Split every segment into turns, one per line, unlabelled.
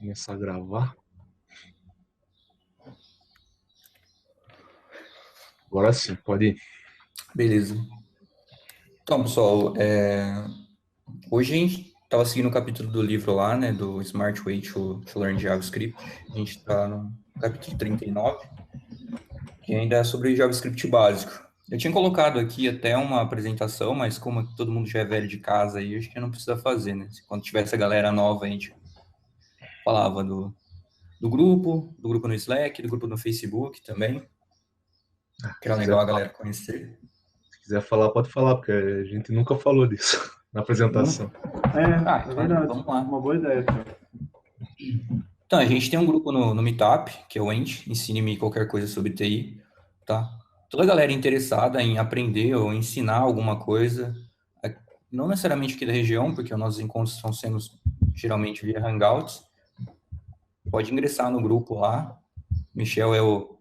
Começar a gravar. Agora sim, pode ir.
Beleza. Então, pessoal, hoje a gente estava seguindo o capítulo do livro lá, né, do Smart Way to Learn JavaScript. A gente está no capítulo 39, que ainda é sobre JavaScript básico. Eu tinha colocado aqui até uma apresentação, mas como todo mundo já é velho de casa aí, acho que não precisa fazer, né? Quando tivesse a galera nova, a gente falava do grupo no Slack, do grupo no Facebook também, que
Se
era
quiser
legal a
falar,
galera conhecer.
se quiser falar, pode falar, porque a gente nunca falou disso na
Não?
apresentação.
É
Então
verdade.
vamos lá.
Uma boa ideia, cara.
Então, a gente tem um grupo no Meetup, que é o Ent, Ensine-me qualquer coisa sobre TI, tá? Toda a galera interessada em aprender ou ensinar alguma coisa, não necessariamente aqui da região, porque os nossos encontros estão sendo geralmente via Hangouts, pode ingressar no grupo lá. Michel é o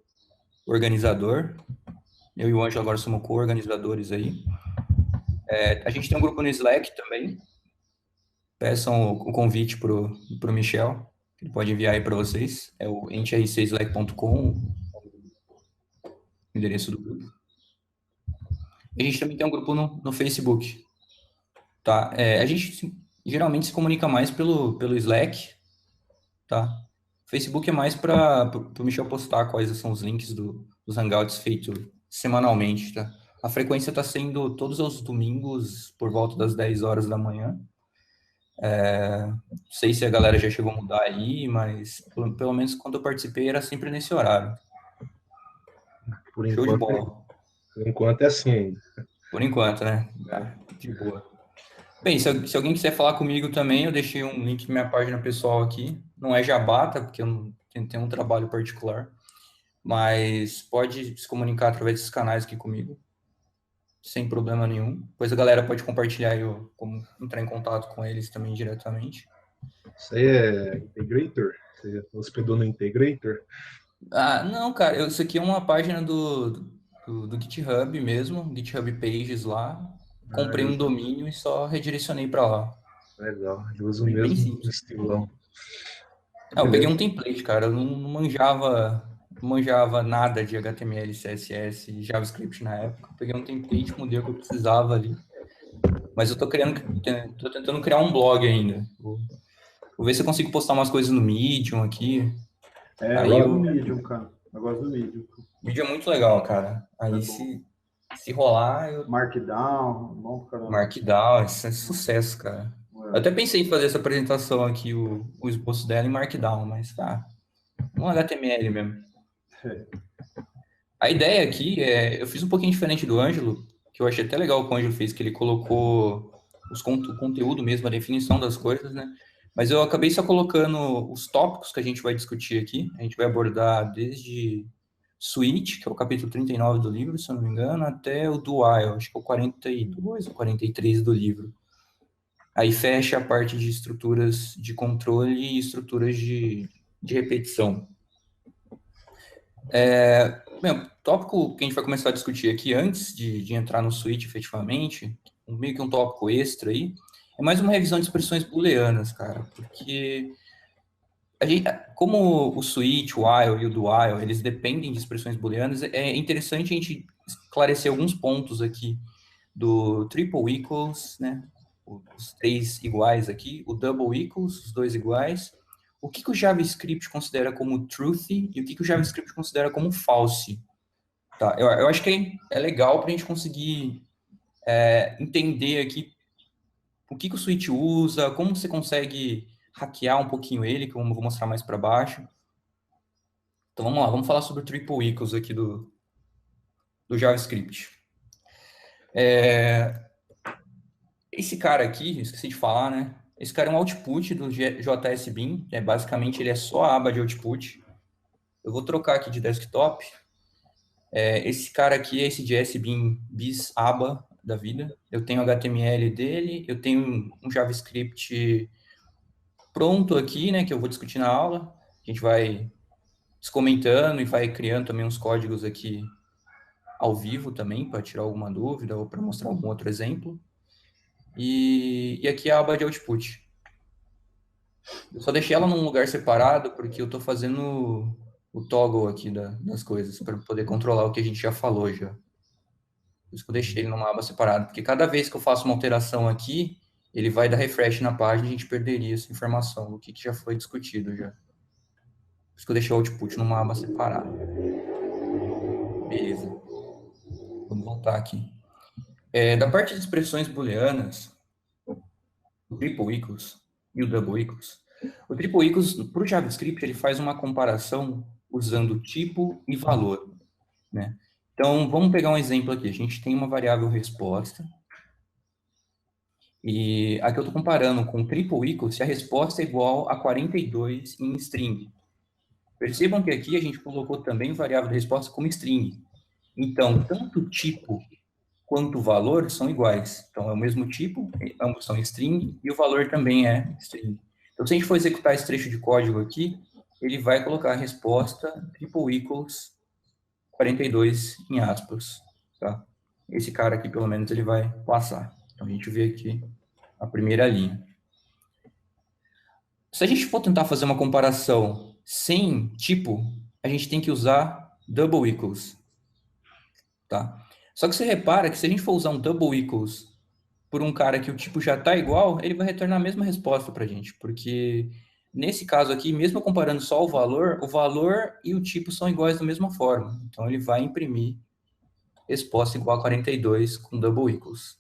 organizador, eu e o Ângelo agora somos co-organizadores aí. A gente tem um grupo no Slack também, peçam o convite pro Michel, que ele pode enviar aí para vocês, é o entrc.slack.com, o endereço do grupo. A gente também tem um grupo no Facebook, tá? A gente geralmente se comunica mais pelo Slack, tá? O Facebook é mais para o Michel postar quais são os links dos Hangouts feitos semanalmente, tá? A frequência está sendo todos os domingos por volta das 10 horas da manhã. Não sei se a galera já chegou a mudar aí, mas pelo menos quando eu participei era sempre nesse horário.
Por
Show de
enquanto,
bola.
por enquanto é assim ainda.
Por enquanto, né?
É.
Ah, de boa. Bem, se alguém quiser falar comigo também, eu deixei um link na minha página pessoal aqui. Não é jabá, tá? Porque eu não tenho um trabalho particular. Mas pode se comunicar através desses canais aqui comigo, sem problema nenhum. Depois a galera pode compartilhar eu como entrar em contato com eles também diretamente.
Isso aí é Integrator? Você hospedou no Integrator?
Ah, não, cara, isso aqui é uma página do GitHub mesmo, GitHub Pages lá.
Ah,
Comprei um domínio e só redirecionei para lá.
legal. Ele usa o
Bem, bem
mesmo
simples.
estilão.
Eu peguei um
Beleza.
template, cara. Eu não manjava nada de HTML, CSS e JavaScript na época. Eu peguei um template, mudei o que eu precisava ali. Mas eu tô tentando criar um blog ainda. Vou ver se eu consigo postar umas coisas no Medium aqui.
Eu
Aí
gosto do
o
Medium, cara. Eu gosto do Medium.
vídeo é muito legal, cara.
É
Aí
bom.
se rolar, eu
Markdown, bom pra caramba.
Markdown, isso é sucesso, cara. Eu até pensei em fazer essa apresentação aqui, o esboço dela em Markdown, mas no HTML mesmo.
É.
A ideia aqui eu fiz um pouquinho diferente do Ângelo, que eu achei até legal o que o Ângelo fez, que ele colocou o conteúdo mesmo, a definição das coisas, né? Mas eu acabei só colocando os tópicos que a gente vai discutir aqui. A gente vai abordar desde Switch, que é o capítulo 39 do livro, se eu não me engano, até o do While, acho que é o 42 ou 43 do livro. Aí fecha a parte de estruturas de controle e estruturas de repetição. Bem, o tópico que a gente vai começar a discutir aqui antes de entrar no switch efetivamente, meio que um tópico extra aí, é mais uma revisão de expressões booleanas, cara, porque a gente, como o switch, o while e o do while, eles dependem de expressões booleanas, é interessante a gente esclarecer alguns pontos aqui do triple equals, né, os três iguais aqui, o double equals, os dois iguais, o que o JavaScript considera como truthy e o que o JavaScript considera como false. Tá, eu acho que é legal para a gente conseguir entender aqui o que o Switch usa, como você consegue hackear um pouquinho ele, que eu vou mostrar mais para baixo. Então vamos lá, vamos falar sobre o triple equals aqui do JavaScript. Esse cara aqui, esqueci de falar, né? Esse cara é um output do JSBin, basicamente ele é só a aba de output. Eu vou trocar aqui de desktop. Esse cara aqui é esse JSBin bis aba da vida. Eu tenho HTML dele, eu tenho um JavaScript pronto aqui, né, que eu vou discutir na aula. A gente vai descomentando e vai criando também uns códigos aqui ao vivo também, para tirar alguma dúvida ou para mostrar algum outro exemplo. E aqui é a aba de output. Eu só deixei ela num lugar separado porque eu tô fazendo o toggle aqui das coisas para poder controlar o que a gente já falou já. Por isso que eu deixei ele numa aba separada, porque cada vez que eu faço uma alteração aqui, ele vai dar refresh na página e a gente perderia essa informação do que já foi discutido já. Por isso que eu deixei o output numa aba separada. Beleza. Vamos voltar aqui. Da parte de expressões booleanas, o triple equals e o double equals. O triple equals, para o JavaScript, ele faz uma comparação usando tipo e valor, né? Então, vamos pegar um exemplo aqui. A gente tem uma variável resposta, e aqui eu estou comparando com o triple equals se a resposta é igual a 42 em string. Percebam que aqui a gente colocou também variável de resposta como string. Então, tanto o tipo quanto o valor são iguais. Então, é o mesmo tipo, ambos são string, e o valor também é string. Então, se a gente for executar esse trecho de código aqui, ele vai colocar a resposta triple equals 42 em aspas, tá? Esse cara aqui, pelo menos, ele vai passar. Então, a gente vê aqui a primeira linha. Se a gente for tentar fazer uma comparação sem tipo, a gente tem que usar double equals, tá? Só que você repara que se a gente for usar um double equals por um cara que o tipo já está igual, ele vai retornar a mesma resposta para a gente, porque nesse caso aqui, mesmo comparando só o valor e o tipo são iguais da mesma forma. Então, ele vai imprimir resposta igual a 42 com double equals.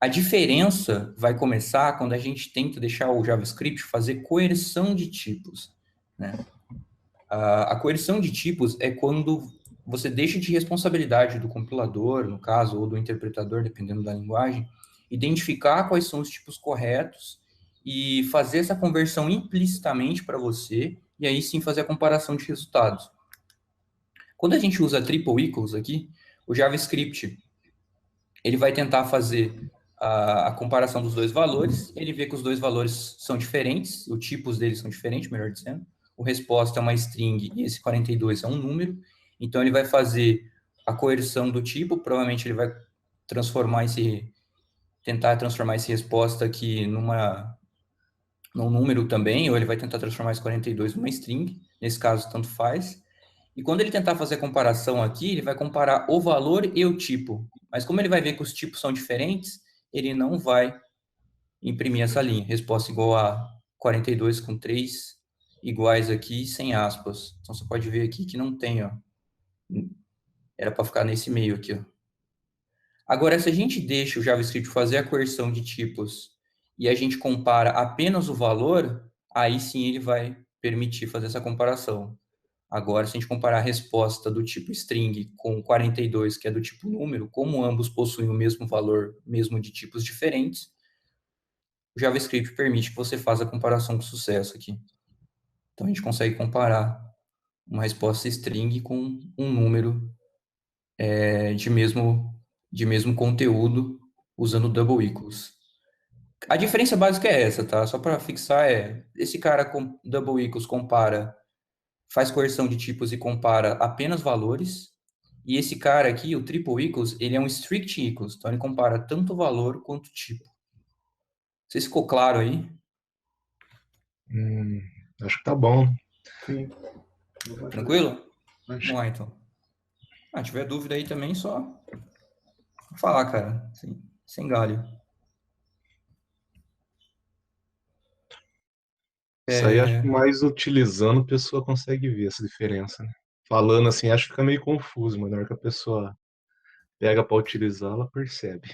A diferença vai começar quando a gente tenta deixar o JavaScript fazer coerção de tipos, né? A coerção de tipos é quando você deixa de responsabilidade do compilador, no caso, ou do interpretador, dependendo da linguagem, identificar quais são os tipos corretos e fazer essa conversão implicitamente para você, e aí sim fazer a comparação de resultados. Quando a gente usa triple equals aqui, o JavaScript ele vai tentar fazer a comparação dos dois valores, ele vê que os dois valores são diferentes, os tipos deles são diferentes, melhor dizendo, o resposta é uma string e esse 42 é um número, então ele vai fazer a coerção do tipo, provavelmente ele vai tentar transformar esse resposta aqui num número também, ou ele vai tentar transformar esse 42 numa string, nesse caso tanto faz, e quando ele tentar fazer a comparação aqui, ele vai comparar o valor e o tipo. Mas como ele vai ver que os tipos são diferentes, ele não vai imprimir essa linha. Resposta igual a 42 com 3 iguais aqui, sem aspas. Então, você pode ver aqui que não tem, ó. Era para ficar nesse meio aqui, ó. Agora, se a gente deixa o JavaScript fazer a coerção de tipos e a gente compara apenas o valor, aí sim ele vai permitir fazer essa comparação. Agora, se a gente comparar a resposta do tipo string com 42, que é do tipo número, como ambos possuem o mesmo valor, mesmo de tipos diferentes, o JavaScript permite que você faça a comparação com sucesso aqui. Então, a gente consegue comparar uma resposta string com um número de mesmo conteúdo usando double equals. A diferença básica é essa, tá? Só para fixar esse cara com double equals faz coerção de tipos e compara apenas valores. E esse cara aqui, o triple equals, ele é um strict equals. Então, ele compara tanto valor quanto tipo. Não sei se ficou claro aí.
Acho que tá bom.
Sim.
Tranquilo?
Acho
Vamos lá, então. Se tiver dúvida aí também, só falar, cara. Sem galho.
Isso aí, acho que mais utilizando, a pessoa consegue ver essa diferença, né? Falando assim, acho que fica meio confuso, mas na hora que a pessoa pega para utilizar, ela percebe.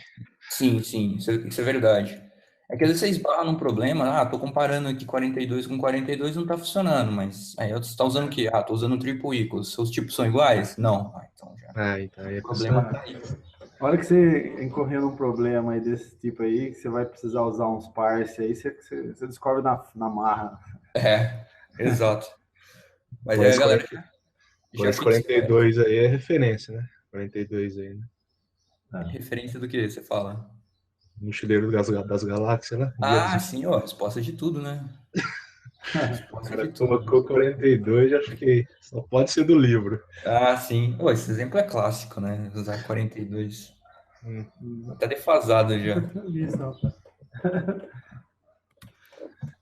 Sim, isso é verdade. É que às vezes você esbarra num problema, tô comparando aqui 42 com 42 não tá funcionando, mas aí você tá usando o quê? Tô usando triple equals, seus tipos são iguais? Não. Então já.
Então aí
O
a
problema
pessoa...
tá aí.
A hora que você incorrer num problema aí desse tipo aí, que você vai precisar usar uns parse aí, você descobre na marra.
Exato. Mas
Então,
aí a
esse
galera
40
já
esse
fica esperto.
42 aí é referência, né? 42 aí, né?
Referência do que você fala?
Mochileiro das Galáxias, né? Guia dos...
Sim, ó, resposta de tudo, né?
O
Resposta de
cara
tudo.
colocou 42, já fiquei. Só pode ser do livro.
Sim. Esse exemplo é clássico, né? Usar 42.
Hum.
Até defasado já.
Isso.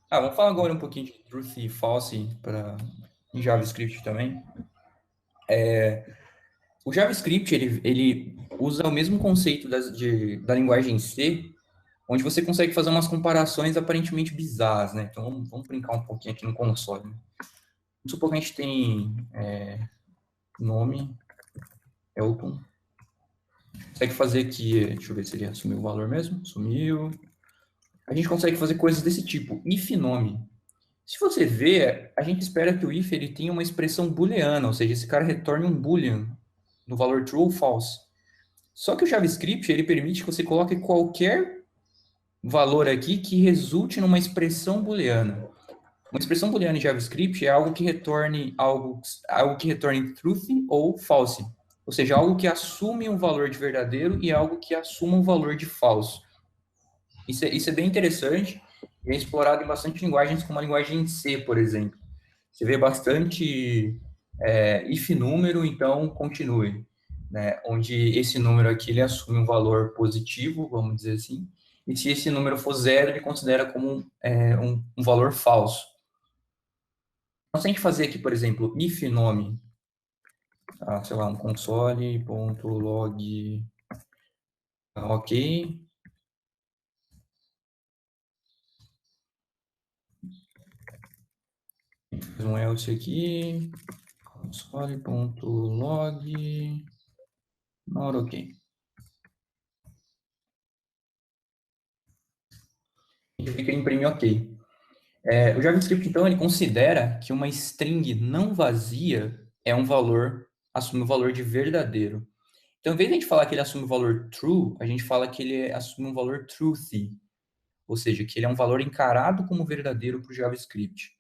Vamos falar agora um pouquinho de truth e false em JavaScript também. O JavaScript, ele usa o mesmo conceito da linguagem C, onde você consegue fazer umas comparações aparentemente bizarras, né? Então, vamos brincar um pouquinho aqui no console. Vamos supor que a gente tem nome, Elton. Consegue fazer aqui, deixa eu ver se ele assumiu o valor mesmo. Sumiu. A gente consegue fazer coisas desse tipo. If nome. Se você vê, a gente espera que o if ele tenha uma expressão booleana, ou seja, esse cara retorne um boolean no valor true ou false. Só que o JavaScript ele permite que você coloque qualquer valor aqui que resulte numa expressão booleana. Uma expressão booleana em JavaScript é algo que retorne algo que retorne truth ou false. Ou seja, algo que assume um valor de verdadeiro e algo que assuma um valor de falso. Isso é bem interessante e é explorado em bastante linguagens, como a linguagem C, por exemplo. Você vê bastante if número, então continue. Né? Onde esse número aqui ele assume um valor positivo, vamos dizer assim, e se esse número for zero, ele considera como um valor falso. Então, se a gente fazer aqui, por exemplo, if nome, sei lá, um console.log, ok. Fiz um else aqui, console.log, not ok. E fica imprime ok. O JavaScript, então, ele considera que uma string não vazia é um valor, assume o valor de verdadeiro. Então, em vez de a gente falar que ele assume o valor true, a gente fala que ele assume um valor truthy, ou seja, que ele é um valor encarado como verdadeiro para o JavaScript.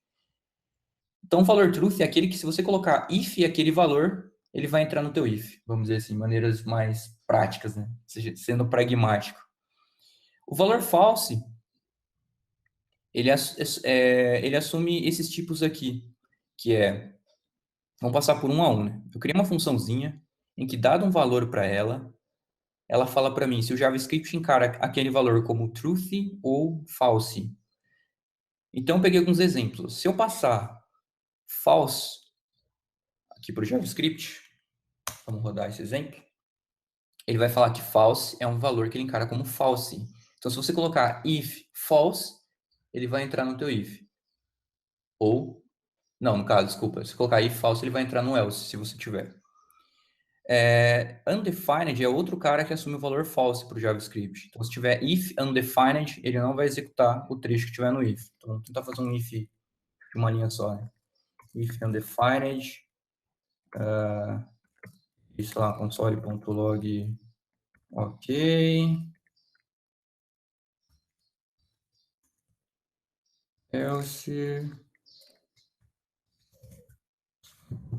Então, o valor truth é aquele que, se você colocar if e aquele valor, ele vai entrar no teu if, vamos dizer assim, maneiras mais práticas, né? Ou seja, sendo pragmático. O valor false, ele assume esses tipos aqui, que vamos passar por um a um, né? Eu criei uma funçãozinha em que, dado um valor para ela fala para mim se o JavaScript encara aquele valor como truthy ou false. Então, eu peguei alguns exemplos. Se eu passar false aqui para o JavaScript, vamos rodar esse exemplo, ele vai falar que false é um valor que ele encara como false. Então, se você colocar if false, ele vai entrar no teu if. Ou, não, no caso, desculpa, se colocar if false, ele vai entrar no else, se você tiver. Undefined é outro cara que assume o valor false para o JavaScript. Então, se tiver if undefined, ele não vai executar o trecho que tiver no if. Então, vamos tentar fazer um if de uma linha só, né? If undefined, isso lá, console.log, ok. Else,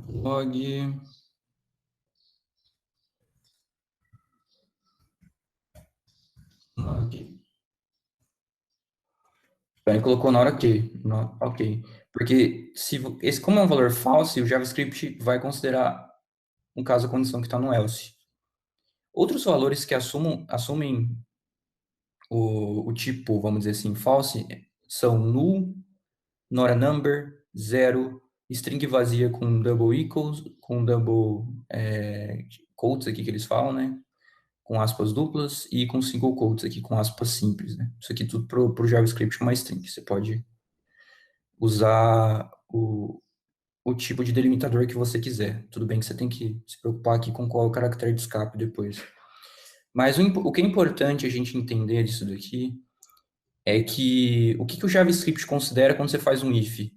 log, ok. Então, ele colocou na hora ok. Ok. Porque como é um valor false, o JavaScript vai considerar um caso a condição que está no else. Outros valores que assumem o tipo, vamos dizer assim, false, são null, not a number, zero, string vazia com double equals, com double quotes aqui que eles falam, né? Com aspas duplas e com single quotes aqui com aspas simples, né? Isso aqui tudo para o JavaScript é uma string. Você pode usar o tipo de delimitador que você quiser. Tudo bem que você tem que se preocupar aqui com qual é o caractere de escape depois. Mas o que é importante a gente entender disso daqui é que o que o JavaScript considera quando você faz um if?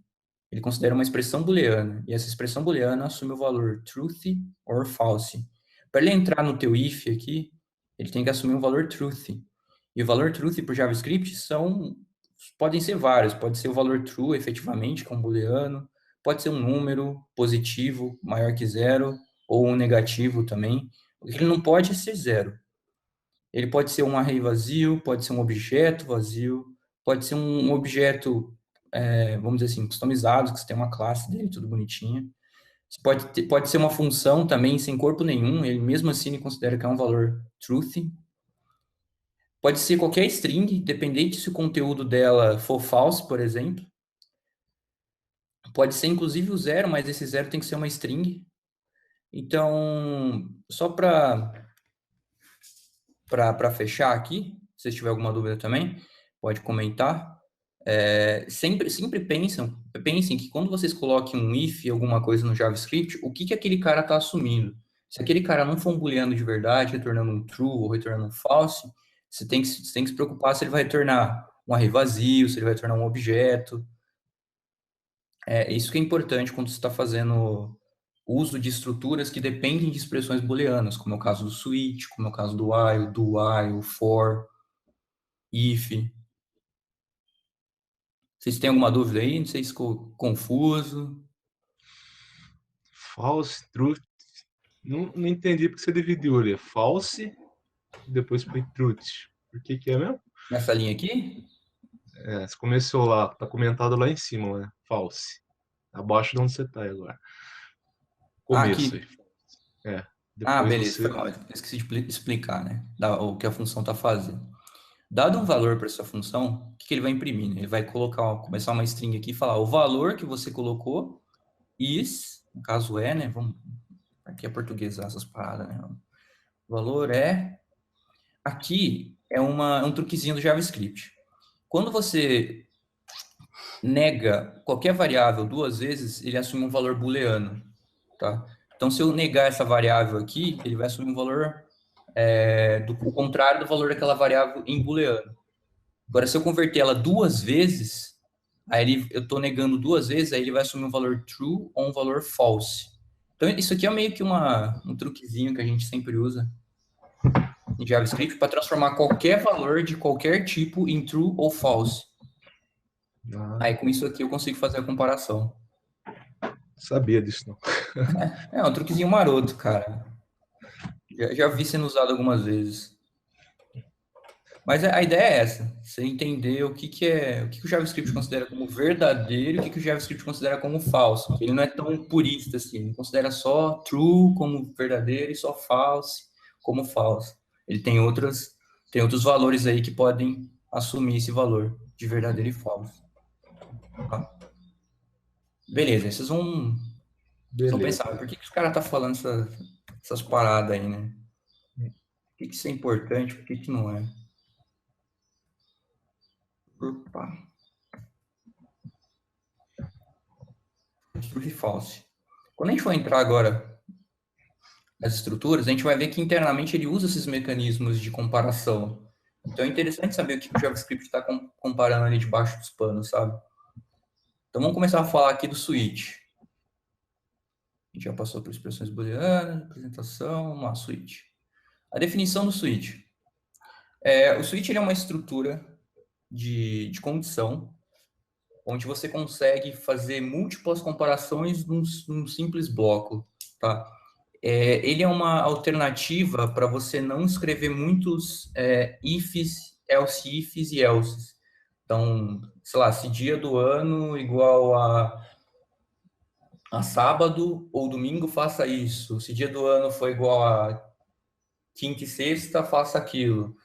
Ele considera uma expressão booleana, e essa expressão booleana assume o valor truthy or false. Para ele entrar no teu if aqui, ele tem que assumir um valor truthy. E o valor truthy para o JavaScript podem ser vários. Pode ser o valor true, efetivamente, que é um booleano. Pode ser um número positivo, maior que zero, ou um negativo também. O que ele não pode é ser zero. Ele pode ser um array vazio, pode ser um objeto vazio, pode ser um objeto, vamos dizer assim, customizado, que você tem uma classe dele, tudo bonitinho. Pode ser uma função também sem corpo nenhum, ele mesmo assim ele considera que é um valor truthy. Pode ser qualquer string, independente se o conteúdo dela for false, por exemplo. Pode ser inclusive o zero, mas esse zero tem que ser uma string. Então, só para fechar aqui, se vocês tiverem alguma dúvida também, pode comentar. Sempre pensem que quando vocês coloquem um if, alguma coisa no JavaScript, o que aquele cara está assumindo? Se aquele cara não for um booleano de verdade, retornando um true ou retornando um false, você tem que se preocupar se ele vai retornar um array vazio, se ele vai retornar um objeto. Isso que é importante quando você está fazendo uso de estruturas que dependem de expressões booleanas, como é o caso do switch, como é o caso do while, for, if. Vocês têm alguma dúvida aí? Não sei se ficou confuso.
False, truth. Não entendi porque você dividiu ali. False e depois foi truth. Por que é mesmo?
Nessa linha aqui?
Você começou lá, tá comentado lá em cima, né? False. Abaixo de onde você tá aí agora. Começo
Aqui.
aí. Depois
Beleza.
você.
Foi mal. Eu esqueci de explicar, né? O que a função está fazendo. Dado um valor para essa função, o que ele vai imprimir? Né? Ele vai começar uma string aqui e falar o valor que você colocou, no caso né? Vamos aqui é portuguesar essas paradas, né? O valor aqui é um truquezinho do JavaScript. Quando você nega qualquer variável duas vezes, ele assume um valor booleano, tá? Então, se eu negar essa variável aqui, ele vai assumir um valor o contrário do valor daquela variável em booleano. Agora, se eu converter ela duas vezes, eu estou negando duas vezes, aí ele vai assumir um valor true ou um valor false. Então, isso aqui é meio que um truquezinho que a gente sempre usa em JavaScript para transformar qualquer valor de qualquer tipo em true ou false. Aí, com isso aqui, eu consigo fazer a comparação.
Sabia disso, não.
É um truquezinho maroto, cara. Já vi sendo usado algumas vezes. Mas a ideia é essa, você entender o que o JavaScript considera como verdadeiro e o que o JavaScript considera como falso. Ele não é tão purista assim, ele considera só true como verdadeiro e só false como falso. Ele tem outros valores aí que podem assumir esse valor de verdadeiro e falso. Tá? Beleza, vocês vão pensar, por que os caras estão falando essas paradas aí, né? Por que isso é importante, por que não é? Opa. True e false. Quando a gente for entrar agora nas estruturas, a gente vai ver que internamente ele usa esses mecanismos de comparação. Então é interessante saber o que o JavaScript está comparando ali debaixo dos panos, sabe? Então vamos começar a falar aqui do switch. A gente já passou por expressões booleanas, apresentação, uma switch. A definição do switch. O switch ele é uma estrutura de condição onde você consegue fazer múltiplas comparações num simples bloco, tá? Ele é uma alternativa para você não escrever muitos ifs, else ifs e elses. Então, sei lá, se dia do ano igual a sábado ou domingo, faça isso. Se dia do ano for igual a quinta e sexta, faça aquilo.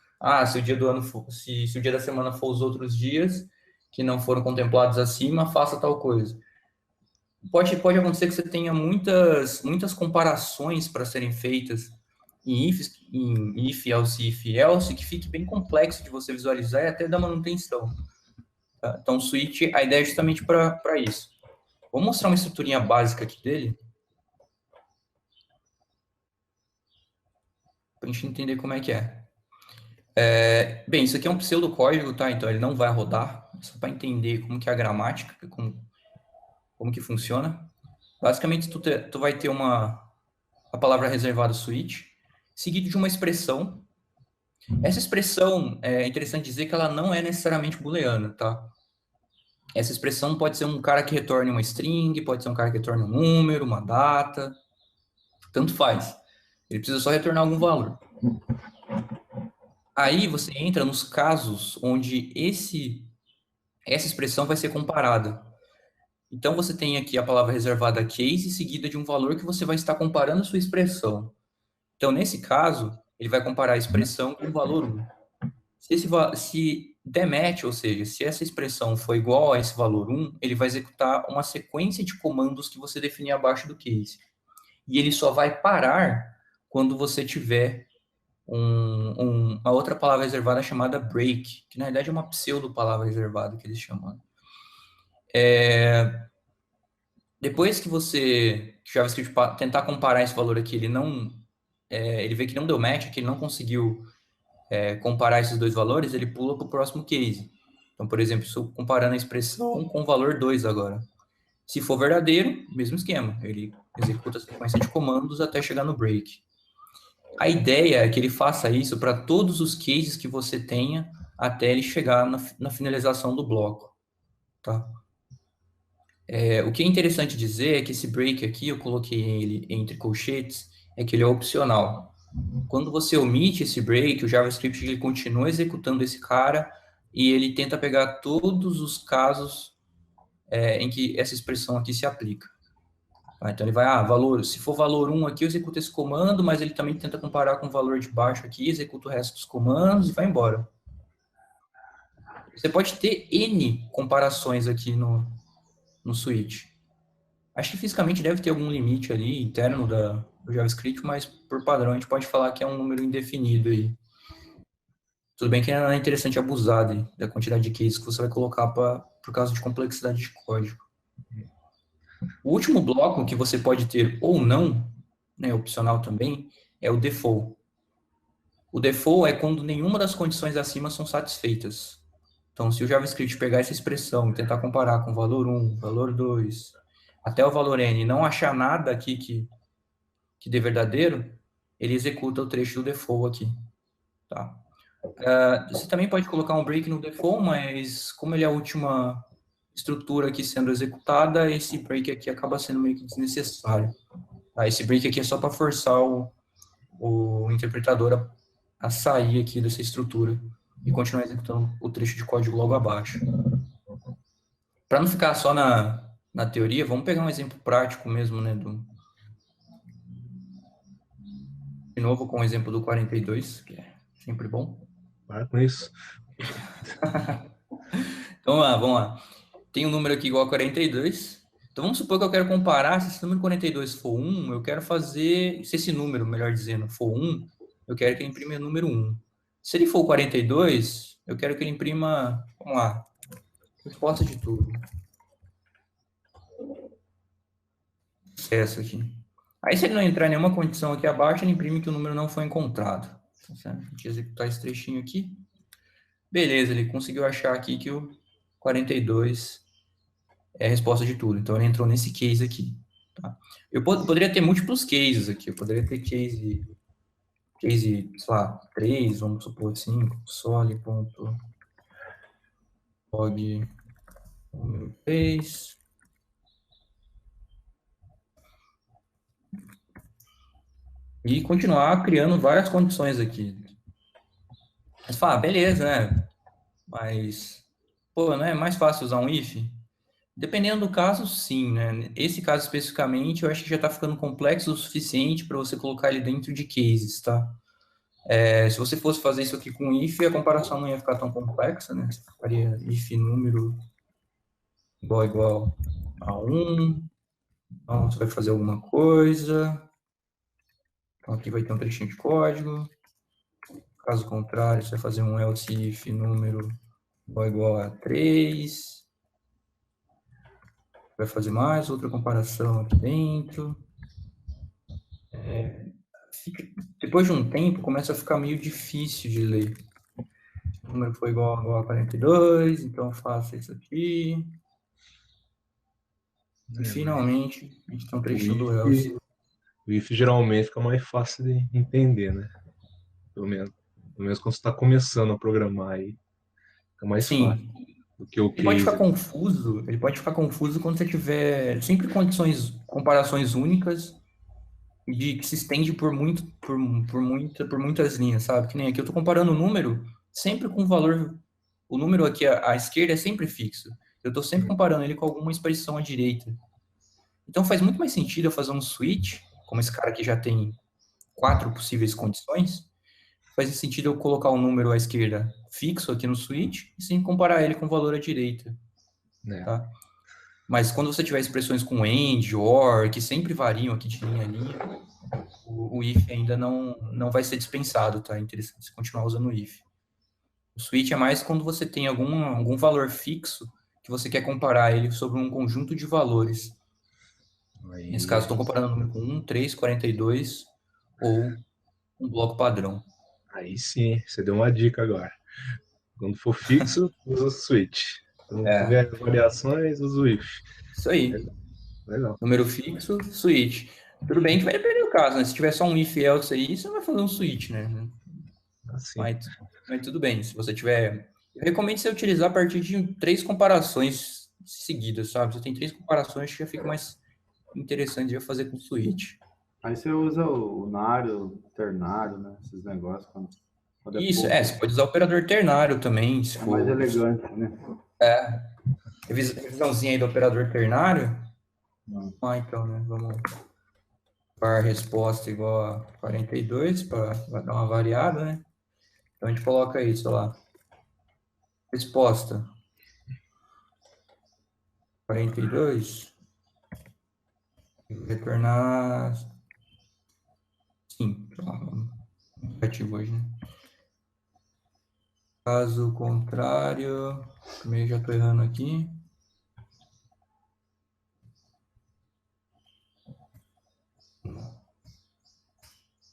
Se o dia do ano for, se o dia da semana for os outros dias que não foram contemplados acima, faça tal coisa. Pode acontecer que você tenha muitas comparações para serem feitas em if, else, que fique bem complexo de você visualizar e até da manutenção. Tá? Então, o switch, a ideia é justamente para isso. Vou mostrar uma estruturinha básica aqui dele, para a gente entender como é que é. Bem, isso aqui é um pseudocódigo, tá? Então, ele não vai rodar, só para entender como que é a gramática, como que funciona. Basicamente, tu vai ter a palavra reservada switch, seguido de uma expressão. Essa expressão, é interessante dizer que ela não é necessariamente booleana, tá? Essa expressão pode ser um cara que retorne uma string, pode ser um cara que retorne um número, uma data, tanto faz. Ele precisa só retornar algum valor. Aí você entra nos casos onde essa expressão vai ser comparada. Então, você tem aqui a palavra reservada case, seguida de um valor que você vai estar comparando a sua expressão. Então, nesse caso, ele vai comparar a expressão com o valor 1. Se der match, ou seja, se essa expressão for igual a esse valor 1, ele vai executar uma sequência de comandos que você definir abaixo do case. E ele só vai parar quando você tiver uma outra palavra reservada chamada break, que na verdade é uma pseudo-palavra reservada que eles chamam. Depois que você, que o JavaScript tentar comparar esse valor aqui, ele vê que não deu match, que ele não conseguiu comparar esses dois valores, ele pula para o próximo case. Então, por exemplo, estou comparando a expressão com o valor 2 agora. Se for verdadeiro, mesmo esquema. Ele executa a sequência de comandos até chegar no break. A ideia é que ele faça isso para todos os cases que você tenha até ele chegar na finalização do bloco. Tá? O que é interessante dizer é que esse break aqui, eu coloquei ele entre colchetes, é que ele é opcional. Quando você omite esse break, o JavaScript ele continua executando esse cara e ele tenta pegar todos os casos em que essa expressão aqui se aplica. Então ele vai, se for valor 1 aqui, eu executo esse comando, mas ele também tenta comparar com o valor de baixo aqui, executa o resto dos comandos e vai embora. Você pode ter N comparações aqui no switch. Acho que fisicamente deve ter algum limite ali interno do JavaScript, mas por padrão a gente pode falar que é um número indefinido aí. Tudo bem que não é interessante abusar da quantidade de cases que você vai colocar por causa de complexidade de código. O último bloco que você pode ter ou não, né, opcional também, é o default. O default é quando nenhuma das condições acima são satisfeitas. Então, se o JavaScript pegar essa expressão e tentar comparar com o valor 1, valor 2, até o valor n, e não achar nada aqui que dê verdadeiro, ele executa o trecho do default aqui. Tá? Você também pode colocar um break no default, mas como ele é a última estrutura aqui sendo executada, esse break aqui acaba sendo meio que desnecessário. Tá? Esse break aqui é só para forçar o interpretador a sair aqui dessa estrutura e continuar executando o trecho de código logo abaixo. Para não ficar só na teoria, vamos pegar um exemplo prático mesmo, né? De novo com o exemplo do 42, que é sempre bom.
Para com isso.
Então, vamos lá. Tem um número aqui igual a 42. Então, vamos supor que eu quero comparar, se esse número 42 for 1, eu quero fazer, se esse número, melhor dizendo, for 1, eu quero que ele imprima o número 1. Se ele for 42, eu quero que ele imprima, vamos lá, resposta de tudo. Sucesso aqui. Aí, se ele não entrar em nenhuma condição aqui abaixo, ele imprime que o número não foi encontrado. A gente executar esse trechinho aqui. Beleza, ele conseguiu achar aqui que o 42 é a resposta de tudo. Então, ele entrou nesse case aqui. Tá? Eu poderia ter múltiplos cases aqui. Eu poderia ter case, sei lá, 3, vamos supor assim, soli.log número 3. E continuar criando várias condições aqui. Mas fala, beleza, né? Mas, pô, não é mais fácil usar um if? Dependendo do caso, sim, né? Esse caso especificamente, eu acho que já está ficando complexo o suficiente para você colocar ele dentro de cases, tá? Se você fosse fazer isso aqui com if, a comparação não ia ficar tão complexa, né? Você faria if número igual a 1. Então, você vai fazer alguma coisa. Então, aqui vai ter um trechinho de código. Caso contrário, você vai fazer um else if número igual a 3. Vai fazer mais outra comparação aqui dentro. Depois de um tempo, começa a ficar meio difícil de ler. O número foi igual a 42, então eu faço isso aqui. E finalmente, a gente tem um trechinho do else.
O if geralmente fica mais fácil de entender, né? Pelo menos quando você está começando a programar aí. Fica mais fácil do que o case.
Ele pode ficar confuso quando você tiver sempre comparações únicas que se estende por muitas linhas, sabe? Que nem aqui eu estou comparando o número sempre com o valor. O número aqui à esquerda é sempre fixo. Eu estou sempre comparando ele com alguma expressão à direita. Então faz muito mais sentido eu fazer um switch, como esse cara aqui já tem 4 possíveis condições, faz sentido eu colocar o número à esquerda fixo aqui no switch e sem comparar ele com o valor à direita, tá? Mas quando você tiver expressões com AND, OR, que sempre variam aqui de linha a linha, o if ainda não vai ser dispensado, tá? É interessante você continuar usando o if. O switch é mais quando você tem algum valor fixo que você quer comparar ele sobre um conjunto de valores.
Aí,
Nesse caso, estou comparando o número com 1, 3, 42 ou um bloco padrão.
aí sim, você deu uma dica agora. Quando for fixo, usa o switch. Quando tiver variações, usa o if.
Isso aí.
Legal.
Número fixo, switch. Tudo bem que vai depender do caso, né? Se tiver só um if else aí, você não vai fazer um switch, né?
Assim.
Mas tudo bem. Se você tiver... Eu recomendo você utilizar a partir de 3 comparações seguidas, sabe? Você tem 3 comparações que já fica mais interessante de fazer com switch.
Aí você usa o unário, o ternário, né? Esses negócios. Quando
Isso,
pouco,
você pode usar o operador ternário também, se
é mais
for...
elegante, né?
Revisãozinha aí do operador ternário. Então, né? Vamos par resposta igual a 42 para dar uma variada, né? Então a gente coloca isso, sei lá. Resposta 42. Retornar. Sim, ativo hoje, né? Caso contrário, também já estou errando aqui.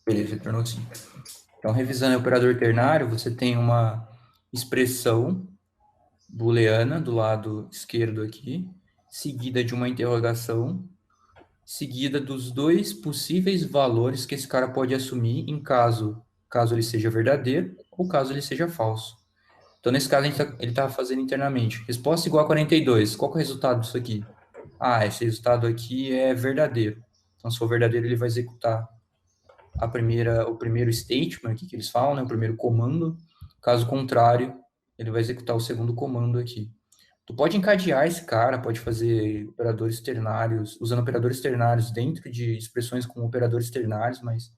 Beleza, retornou sim. Então, revisando o operador ternário, você tem uma expressão booleana do lado esquerdo aqui, seguida de uma interrogação, seguida dos 2 possíveis valores que esse cara pode assumir em caso ele seja verdadeiro ou caso ele seja falso. Então, nesse caso, ele está fazendo internamente. Resposta igual a 42. Qual que é o resultado disso aqui? Esse resultado aqui é verdadeiro. Então, se for verdadeiro, ele vai executar o primeiro statement aqui que eles falam, né? O primeiro comando. Caso contrário, ele vai executar o segundo comando aqui. Tu pode encadear esse cara, pode fazer operadores ternários, usando operadores ternários dentro de expressões com operadores ternários, mas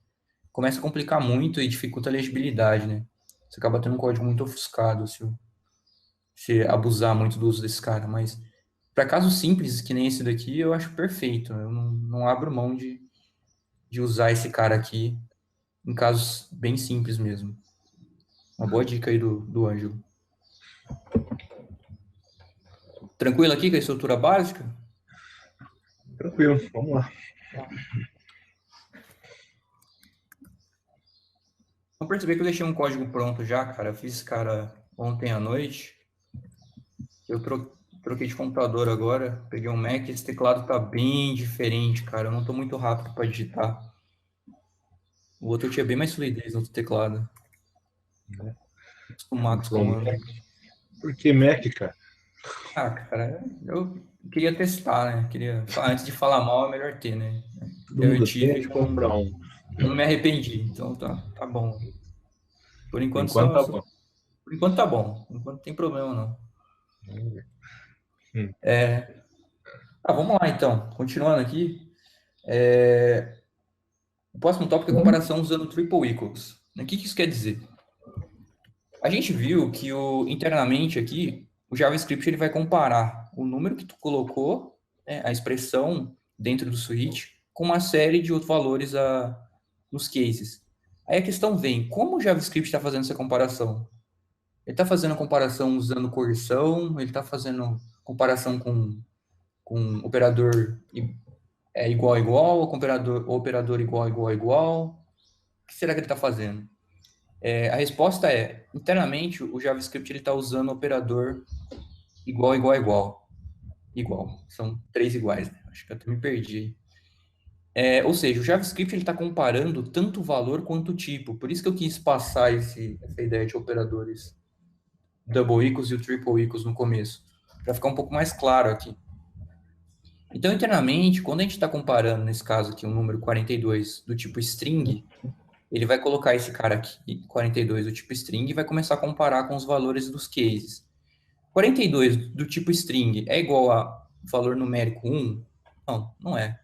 começa a complicar muito e dificulta a legibilidade, né? Você acaba tendo um código muito ofuscado se abusar muito do uso desse cara, mas para casos simples, que nem esse daqui, eu acho perfeito. Eu não abro mão de usar esse cara aqui em casos bem simples mesmo. Uma boa dica aí do Ângelo. Tranquilo aqui com a estrutura básica?
Tranquilo, vamos lá.
Vamos perceber que eu deixei um código pronto já, cara. Eu fiz esse cara ontem à noite. Eu troquei de computador agora, peguei um Mac, esse teclado tá bem diferente, cara. Eu não tô muito rápido para digitar. O outro eu tinha bem mais fluidez no outro teclado. Acostumar com os comandos.
Por que Mac, cara?
Cara, eu queria testar, né? Antes de falar mal, é melhor ter, né?
Todo
Eu
mundo
tive,
tem, compra um.
eu não me arrependi, então tá bom. Por enquanto,
Tá bom.
Por enquanto tá bom. Por enquanto não tem problema, não. Vamos lá, então. Continuando aqui. O próximo tópico é comparação usando triple equals. O que isso quer dizer? A gente viu que internamente aqui, o JavaScript ele vai comparar o número que tu colocou, né, a expressão dentro do switch, com uma série de outros valores nos cases. Aí a questão vem, como o JavaScript está fazendo essa comparação? Ele está fazendo a comparação usando correção, ele está fazendo comparação com operador igual a igual, ou com operador igual a igual a igual. O que será que ele está fazendo? A resposta é, internamente, o JavaScript está usando o operador igual, igual, igual. Igual. São 3 iguais, né? Acho que eu até me perdi. Ou seja, o JavaScript está comparando tanto o valor quanto o tipo. Por isso que eu quis passar essa ideia de operadores double equals e o triple equals no começo, para ficar um pouco mais claro aqui. Então, internamente, quando a gente está comparando, nesse caso aqui, um número 42 do tipo string, ele vai colocar esse cara aqui, 42 do tipo string, e vai começar a comparar com os valores dos cases. 42 do tipo string é igual a valor numérico 1? Não é.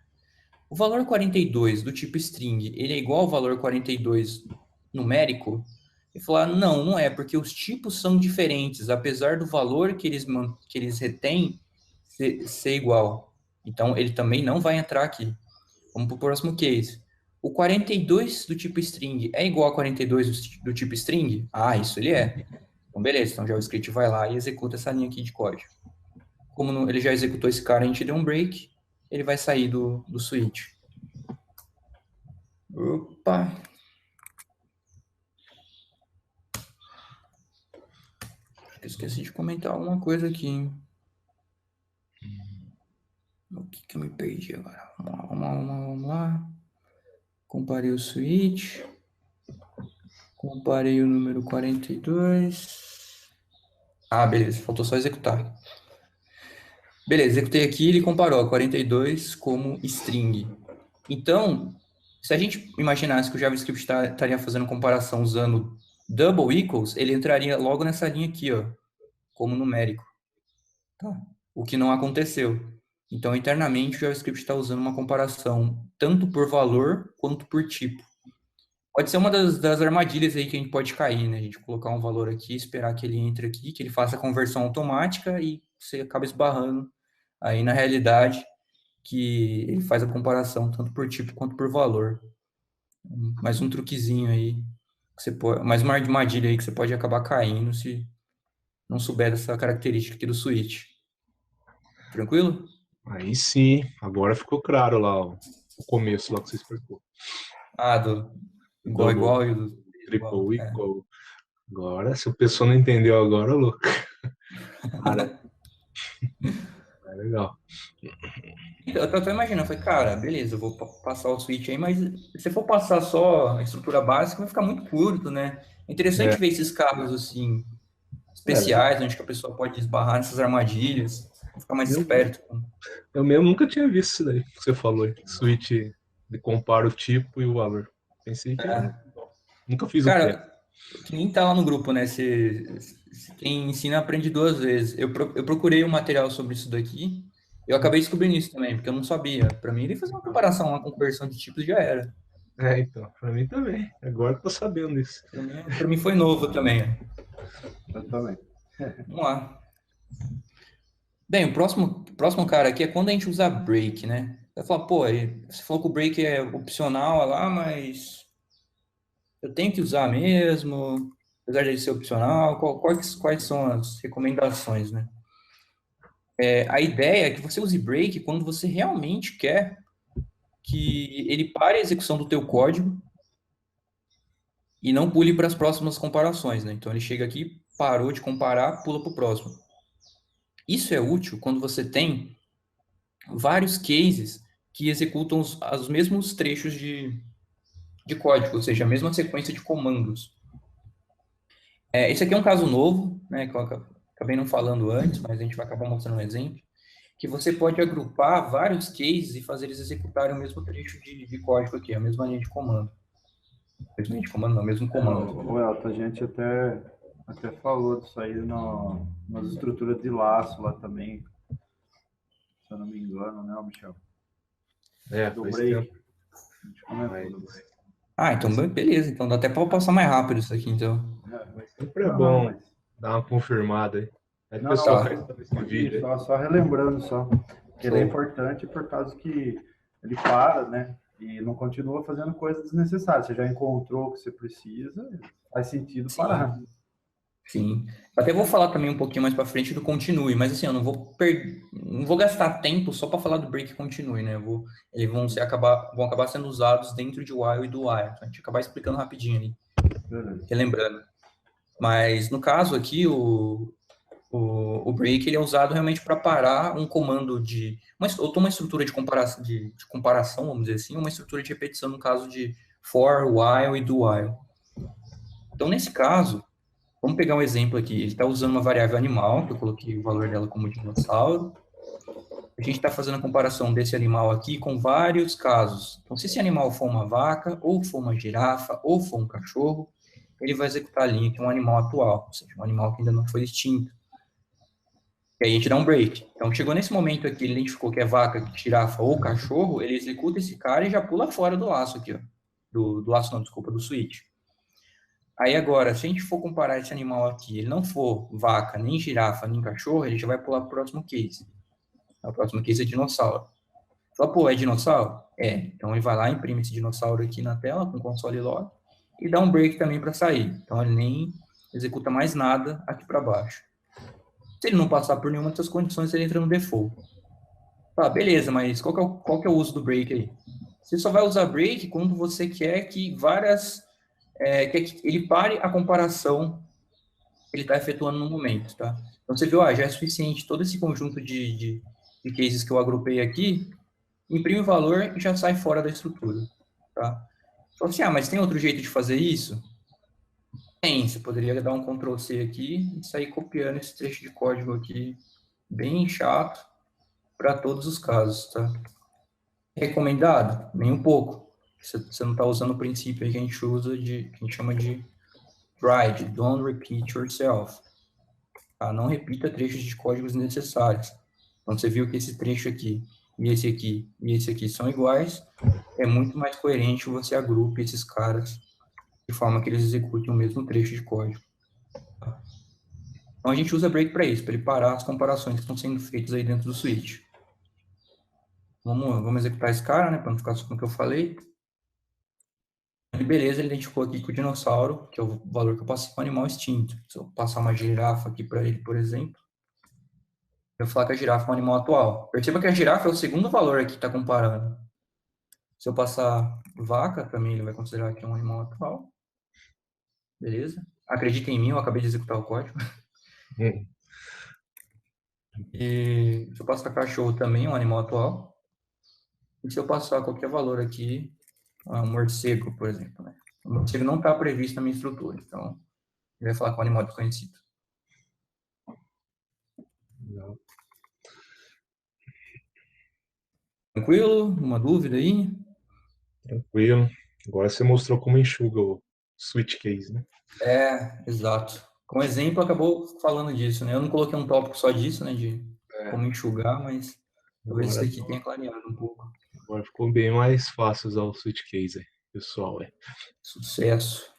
O valor 42 do tipo string, ele é igual ao valor 42 numérico? E falar, não, não é, porque os tipos são diferentes, apesar do valor que eles retêm ser igual. Então, ele também não vai entrar aqui. Vamos para o próximo case. O 42 do tipo string é igual a 42 do tipo string? Ah, isso ele é. Então, beleza. Então, o JavaScript vai lá e executa essa linha aqui de código. Como ele já executou esse cara, a gente deu um break, ele vai sair do switch. Opa! Esqueci de comentar alguma coisa aqui. O que eu me perdi agora? Vamos lá. Comparei o switch. Comparei o número 42. Ah, beleza. Faltou só executar. Beleza, executei aqui, ele comparou a 42 como string. Então, se a gente imaginasse que o JavaScript estaria fazendo comparação usando double equals, ele entraria logo nessa linha aqui, ó, como numérico. Tá? O que não aconteceu. Então, internamente, o JavaScript está usando uma comparação tanto por valor quanto por tipo. Pode ser uma das armadilhas aí que a gente pode cair, né? A gente colocar um valor aqui, esperar que ele entre aqui, que ele faça a conversão automática e você acaba esbarrando aí na realidade que ele faz a comparação tanto por tipo quanto por valor. Mais um truquezinho aí, que você pode, mais uma armadilha aí que você pode acabar caindo se não souber dessa característica aqui do switch. Tranquilo?
Aí sim, agora ficou claro lá o começo lá que você explicou.
Ah, do igual e do
triple
igual.
equal. Agora, se o pessoal não entendeu agora, louco. Cara, é legal.
Eu tô até imaginando, eu falei, cara, beleza, eu vou passar o switch aí, mas se for passar só a estrutura básica, vai ficar muito curto, né? É interessante ver esses casos, assim, especiais, onde que a pessoa pode esbarrar nessas armadilhas, ficar mais esperto.
Eu mesmo nunca tinha visto isso daí que você falou aí. Switch de compara o tipo e o valor. Pensei que nunca fiz o teste.
Cara, que nem tá lá no grupo, né? Quem ensina aprende duas vezes. Eu procurei um material sobre isso daqui, eu acabei descobrindo isso também, porque eu não sabia. Para mim, ele fazer uma comparação, uma conversão de tipos já era.
Então, pra mim também. Agora que tô sabendo isso.
Para mim foi novo também.
Eu também.
Vamos lá. Bem, o próximo cara aqui é quando a gente usa break, né? Vai falar, pô, você falou que o break é opcional lá, mas eu tenho que usar mesmo, apesar de ser opcional, quais são as recomendações, né? A ideia é que você use break quando você realmente quer que ele pare a execução do teu código e não pule para as próximas comparações, né? Então ele chega aqui, parou de comparar, pula para o próximo. Isso é útil quando você tem vários cases que executam os mesmos trechos de código, ou seja, a mesma sequência de comandos. Esse aqui é um caso novo, né, que eu acabei não falando antes, mas a gente vai acabar mostrando um exemplo, que você pode agrupar vários cases e fazer eles executarem o mesmo trecho de código aqui, a mesma linha de comando. Mesma linha de comando, não, o mesmo comando.
O Elton, a gente até falou disso aí nas estruturas de laço lá também, se eu não me engano, né, Michel? Do
Faz
break.
tempo.
A gente comentou do break.
Então beleza, então dá até para passar mais rápido isso aqui, então.
Mas sempre é bom dar uma confirmada aí. Aí o pessoal faz esse vídeo aí.
Só relembrando só. Que ele é importante por causa que ele para, né? E não continua fazendo coisas desnecessárias. Você já encontrou o que você precisa, faz sentido parar.
Sim. Até vou falar também um pouquinho mais para frente do continue, mas assim, eu não vou gastar tempo só para falar do break continue, né? Eles vão acabar sendo usados dentro de while e do while. Então, a gente vai acabar explicando rapidinho ali, relembrando. Mas no caso aqui, o break ele é usado realmente para parar um comando ou uma estrutura de comparação, vamos dizer assim, uma estrutura de repetição no caso de for, while e do while. Então, nesse caso, vamos pegar um exemplo aqui. Ele está usando uma variável animal, que eu coloquei o valor dela como dinossauro. A gente está fazendo a comparação desse animal aqui com vários casos. Então, se esse animal for uma vaca, ou for uma girafa, ou for um cachorro, ele vai executar a linha que é um animal atual, ou seja, um animal que ainda não foi extinto. E aí a gente dá um break. Então, chegou nesse momento aqui, ele identificou que é vaca, girafa ou cachorro, ele executa esse cara e já pula fora do laço aqui, ó. Do laço não, desculpa, do switch. Aí agora, se a gente for comparar esse animal aqui, ele não for vaca, nem girafa, nem cachorro, ele já vai pular pro próximo case. O próximo case é dinossauro. Só, pô, é dinossauro? É. Então ele vai lá, imprime esse dinossauro aqui na tela com console log e dá um break também para sair. Então ele nem executa mais nada aqui para baixo. Se ele não passar por nenhuma dessas condições, ele entra no default. Tá, beleza, mas qual que é o uso do break aí? Você só vai usar break quando você quer que quer que ele pare a comparação que ele está efetuando no momento, tá? Então você viu, já é suficiente todo esse conjunto de cases que eu agrupei aqui, imprime o valor e já sai fora da estrutura, tá? Então assim, mas tem outro jeito de fazer isso? Tem, você poderia dar um Ctrl C aqui e sair copiando esse trecho de código aqui, bem chato, para todos os casos, tá? Recomendado? Nem um pouco. Você não está usando o princípio aí que a gente usa que a gente chama de DRY, Don't Repeat Yourself. Tá? Não repita trechos de códigos necessários. Então, você viu que esse trecho aqui, e esse aqui, e esse aqui são iguais, é muito mais coerente você agrupe esses caras de forma que eles executem o mesmo trecho de código. Tá? Então, a gente usa break para isso, para ele parar as comparações que estão sendo feitas aí dentro do switch. Vamos executar esse cara, né, para não ficar só com o que eu falei. E beleza, ele identificou aqui que o dinossauro, que é o valor que eu passei para o animal extinto. Se eu passar uma girafa aqui para ele, por exemplo, eu vou falar que a girafa é um animal atual. Perceba que a girafa é o segundo valor aqui que está comparando. Se eu passar vaca, também ele vai considerar que é um animal atual. Beleza? Acredita em mim, eu acabei de executar o código. E se eu passar cachorro, também é um animal atual. E se eu passar qualquer valor aqui, um morcego, por exemplo, né? O morcego não está previsto na minha estrutura, então ele vai falar com um animal desconhecido.
Não.
Tranquilo? Uma dúvida aí?
Tranquilo. Agora você mostrou como enxuga o switch case, né?
Exato. Como exemplo, acabou falando disso, né? Eu não coloquei um tópico só disso, né? De como enxugar, mas talvez isso aqui tenha clareado um pouco.
Agora ficou bem mais fácil usar o switch case aí, pessoal.
Sucesso.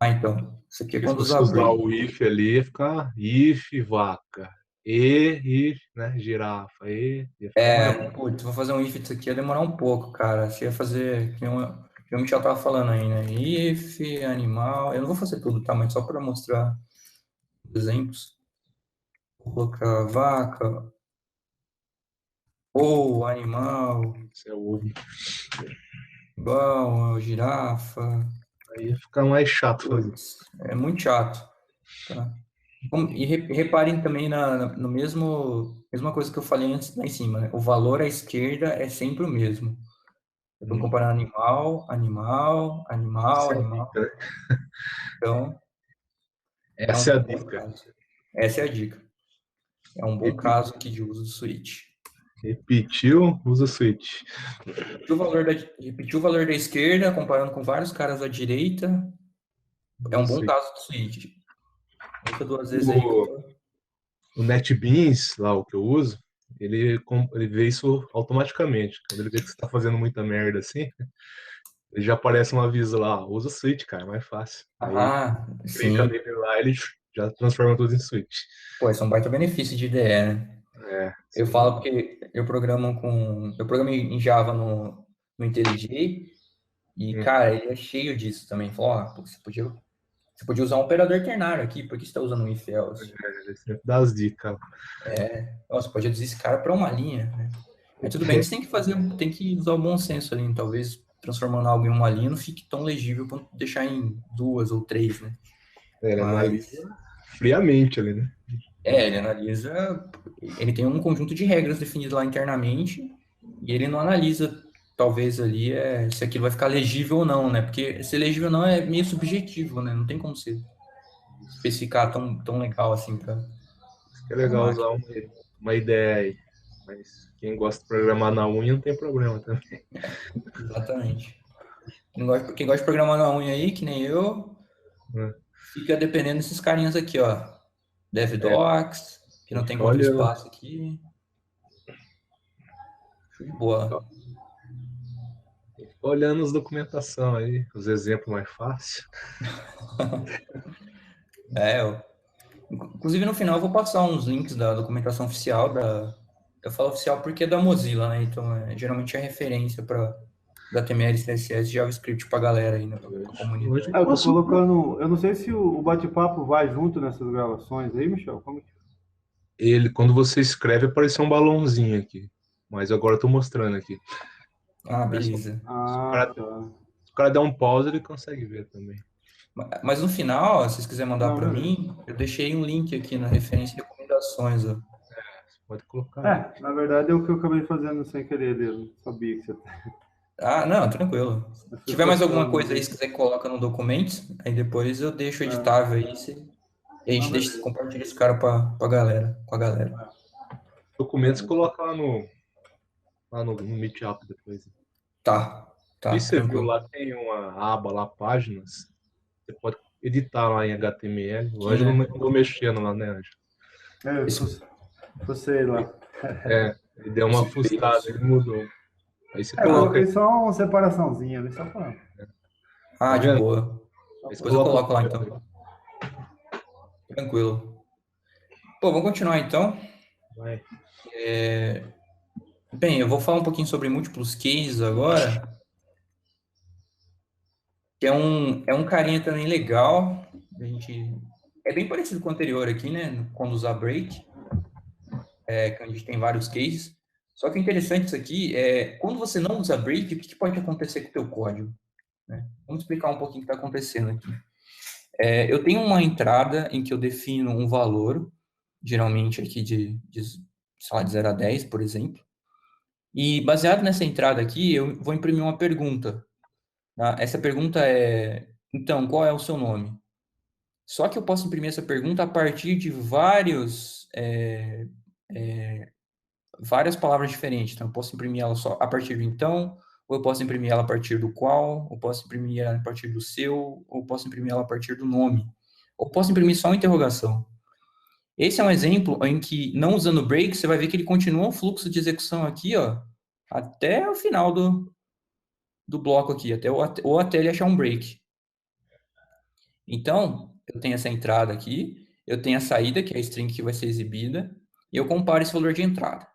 Então. Isso aqui é
Se
quando
você
usar
usar
break.
o if ali, ia ficar if, vaca. If, né? Girafa. Ia ficar maior.
Putz, vou fazer um if disso aqui, ia demorar um pouco, cara. Você ia fazer, que o Michel tava falando aí, né? If, animal. Eu não vou fazer tudo, tá? Mas só para mostrar exemplos. Vou colocar vaca, ou animal,
Isso é ovo.
igual, girafa.
Aí ia ficar mais chato fazer.
Putz, é muito chato. Tá? E reparem também no mesma coisa que eu falei antes lá em cima, né? O valor à esquerda é sempre o mesmo. Eu estou comparando animal, animal, animal,
Essa é a
animal.
dica, né?
Então,
Essa é a
um bom
dica.
caso. Essa é a dica. É um bom caso aqui de uso do switch.
Repetiu, usa switch.
Repetir o valor da esquerda, comparando com vários caras da direita, é um bom caso do switch. Muita duas vezes aí que eu tô...
O NetBeans, lá o que eu uso, ele vê isso automaticamente. Quando ele vê que você está fazendo muita merda assim, ele já aparece um aviso lá, usa switch, cara, é mais fácil. Aí clica
sim.
nele lá, ele já transforma tudo em switch.
Pô, esse é um baita benefício de IDE, né? Eu falo porque eu programei em Java no IntelliJ e, cara, ele é cheio disso também. Falou, você podia usar um operador ternário aqui, por que você está usando um if else?
Ele sempre dá as dicas.
Você pode reduzir esse cara para uma linha, né? Mas tudo bem que você tem que usar o bom senso ali, talvez transformando algo em uma linha não fique tão legível quanto deixar em 2 ou 3, né?
Ele analisa friamente ali, né?
Ele analisa, ele tem um conjunto de regras definidas lá internamente e ele não analisa, talvez ali, se aquilo vai ficar legível ou não, né? Porque ser legível ou não é meio subjetivo, né? Não tem como você especificar tão legal assim para
Isso que é legal usar uma ideia aí. Mas quem gosta de programar na unha não tem problema também.
Exatamente. Quem gosta de programar na unha aí, que nem eu, fica dependendo desses carinhas aqui, ó. DevDocs, que não tem conta de espaço aqui. Show de bola.
Fica olhando as documentação aí, os exemplos mais fáceis.
Inclusive no final eu vou passar uns links da documentação oficial eu falo oficial porque é da Mozilla, né? Então geralmente é referência para HTML, CSS, JavaScript pra galera aí na comunidade.
Eu tô colocando. Eu não sei se o bate-papo vai junto nessas gravações aí, Michel. Como que...
Ele, quando você escreve, aparece um balãozinho aqui. Mas agora eu tô mostrando aqui.
Ah, beleza.
Se o cara der um pause, ele consegue ver também.
Mas no final, se vocês quiserem mandar para
beleza.
mim, eu deixei um link aqui na referência de recomendações. Ó.
Pode colocar.
Na verdade é o que eu acabei fazendo sem querer, eu não sabia que você...
Ah, não, tranquilo. Se tiver mais alguma coisa aí, se quiser coloca no documentos, aí depois eu deixo editável aí, e a gente deixa, compartilha esse cara com a galera.
Documentos coloca lá no Meetup depois.
Tá,
E você
tranquilo.
viu lá, tem uma aba lá, páginas. Você pode editar lá em HTML. O Ângelo não andou mexendo lá, né, Ângelo?
Você lá.
Ele deu uma fuçada, ele mudou. Aí você
Eu coloquei só uma separaçãozinha ali, só pra...
Ah, de boa.
Depois
Depois eu coloco lá então. Tranquilo. Pô, vamos continuar então.
Vai.
Bem, eu vou falar um pouquinho sobre múltiplos cases agora. Que é um carinha também legal. É bem parecido com o anterior aqui, né? Quando usar break. Que a gente tem vários cases. Só que o interessante disso aqui é, quando você não usa break, o que pode acontecer com o teu código? Né? Vamos explicar um pouquinho o que está acontecendo aqui. Eu tenho uma entrada em que eu defino um valor, geralmente aqui sei lá, de 0 a 10, por exemplo. E baseado nessa entrada aqui, eu vou imprimir uma pergunta. Tá? Essa pergunta é, então, qual é o seu nome? Só que eu posso imprimir essa pergunta a partir de várias palavras diferentes. Então, eu posso imprimir ela só a partir do então, ou eu posso imprimir ela a partir do qual, ou posso imprimir ela a partir do seu, ou posso imprimir ela a partir do nome. Ou posso imprimir só uma interrogação. Esse é um exemplo em que, não usando break, você vai ver que ele continua o fluxo de execução aqui, ó, até o final do bloco aqui, ou até ele achar um break. Então, eu tenho essa entrada aqui, eu tenho a saída, que é a string que vai ser exibida, e eu comparo esse valor de entrada.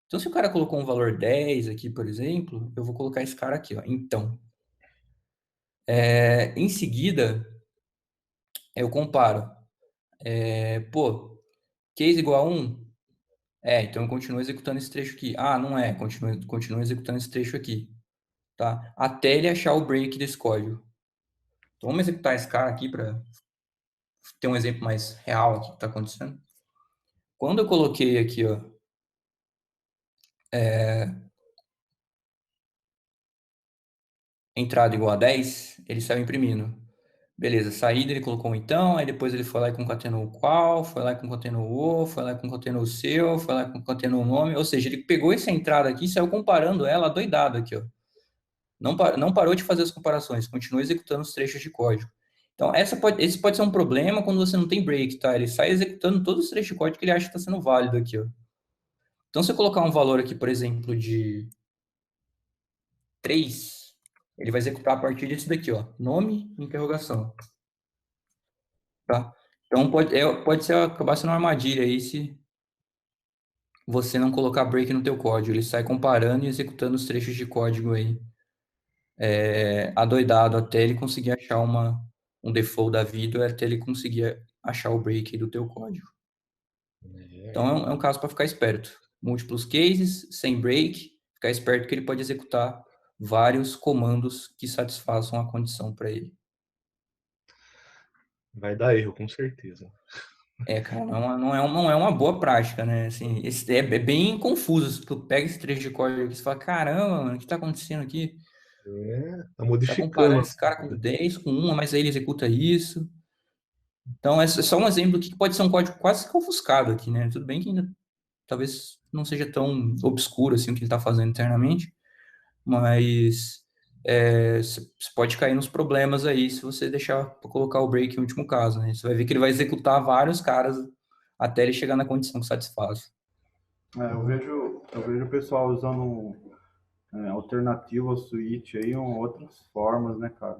Então, se o cara colocou um valor 10 aqui, por exemplo, eu vou colocar esse cara aqui, ó, então. Em seguida, eu comparo. Case igual a 1? Então eu continuo executando esse trecho aqui. Ah, não é, continuo executando esse trecho aqui. Tá? Até ele achar o break desse código. Então vamos executar esse cara aqui para ter um exemplo mais real aqui que está acontecendo. Quando eu coloquei aqui, ó, entrada igual a 10, ele saiu imprimindo. Beleza, saída ele colocou um então, aí depois ele foi lá e concatenou o qual, foi lá e concatenou o, foi lá e concatenou o seu, foi lá e concatenou o nome, ou seja, ele pegou essa entrada aqui e saiu comparando ela doidado aqui, ó. Não parou de fazer as comparações, continua executando os trechos de código. Então, esse pode ser um problema quando você não tem break, tá? Ele sai executando todos os trechos de código que ele acha que está sendo válido aqui, ó. Então, se eu colocar um valor aqui, por exemplo, de 3, ele vai executar a partir desse daqui, ó. Nome, interrogação. Tá? Então, pode acabar sendo uma armadilha aí se você não colocar break no teu código. Ele sai comparando e executando os trechos de código aí. Adoidado até ele conseguir achar um default da vida, até ele conseguir achar o break do teu código. Então, é um caso para ficar esperto. Múltiplos cases, sem break, ficar esperto que ele pode executar vários comandos que satisfaçam a condição para ele.
Vai dar erro, com certeza.
Cara, não é uma boa prática, né? Assim, é bem confuso. Tu pega esse trecho de código aqui e fala, caramba, mano, o que tá acontecendo aqui?
Tá modificando.
Tá comparando esse cara com 10, com 1, mas aí ele executa isso. Então, é só um exemplo aqui que pode ser um código quase que ofuscado aqui, né? Tudo bem que ainda talvez não seja tão obscuro assim o que ele está fazendo internamente, mas você pode cair nos problemas aí se você deixar para colocar o break em último caso, né? Você vai ver que ele vai executar vários caras até ele chegar na condição que satisfaz.
Eu vejo o pessoal usando alternativa ao switch aí, outras formas, né, cara,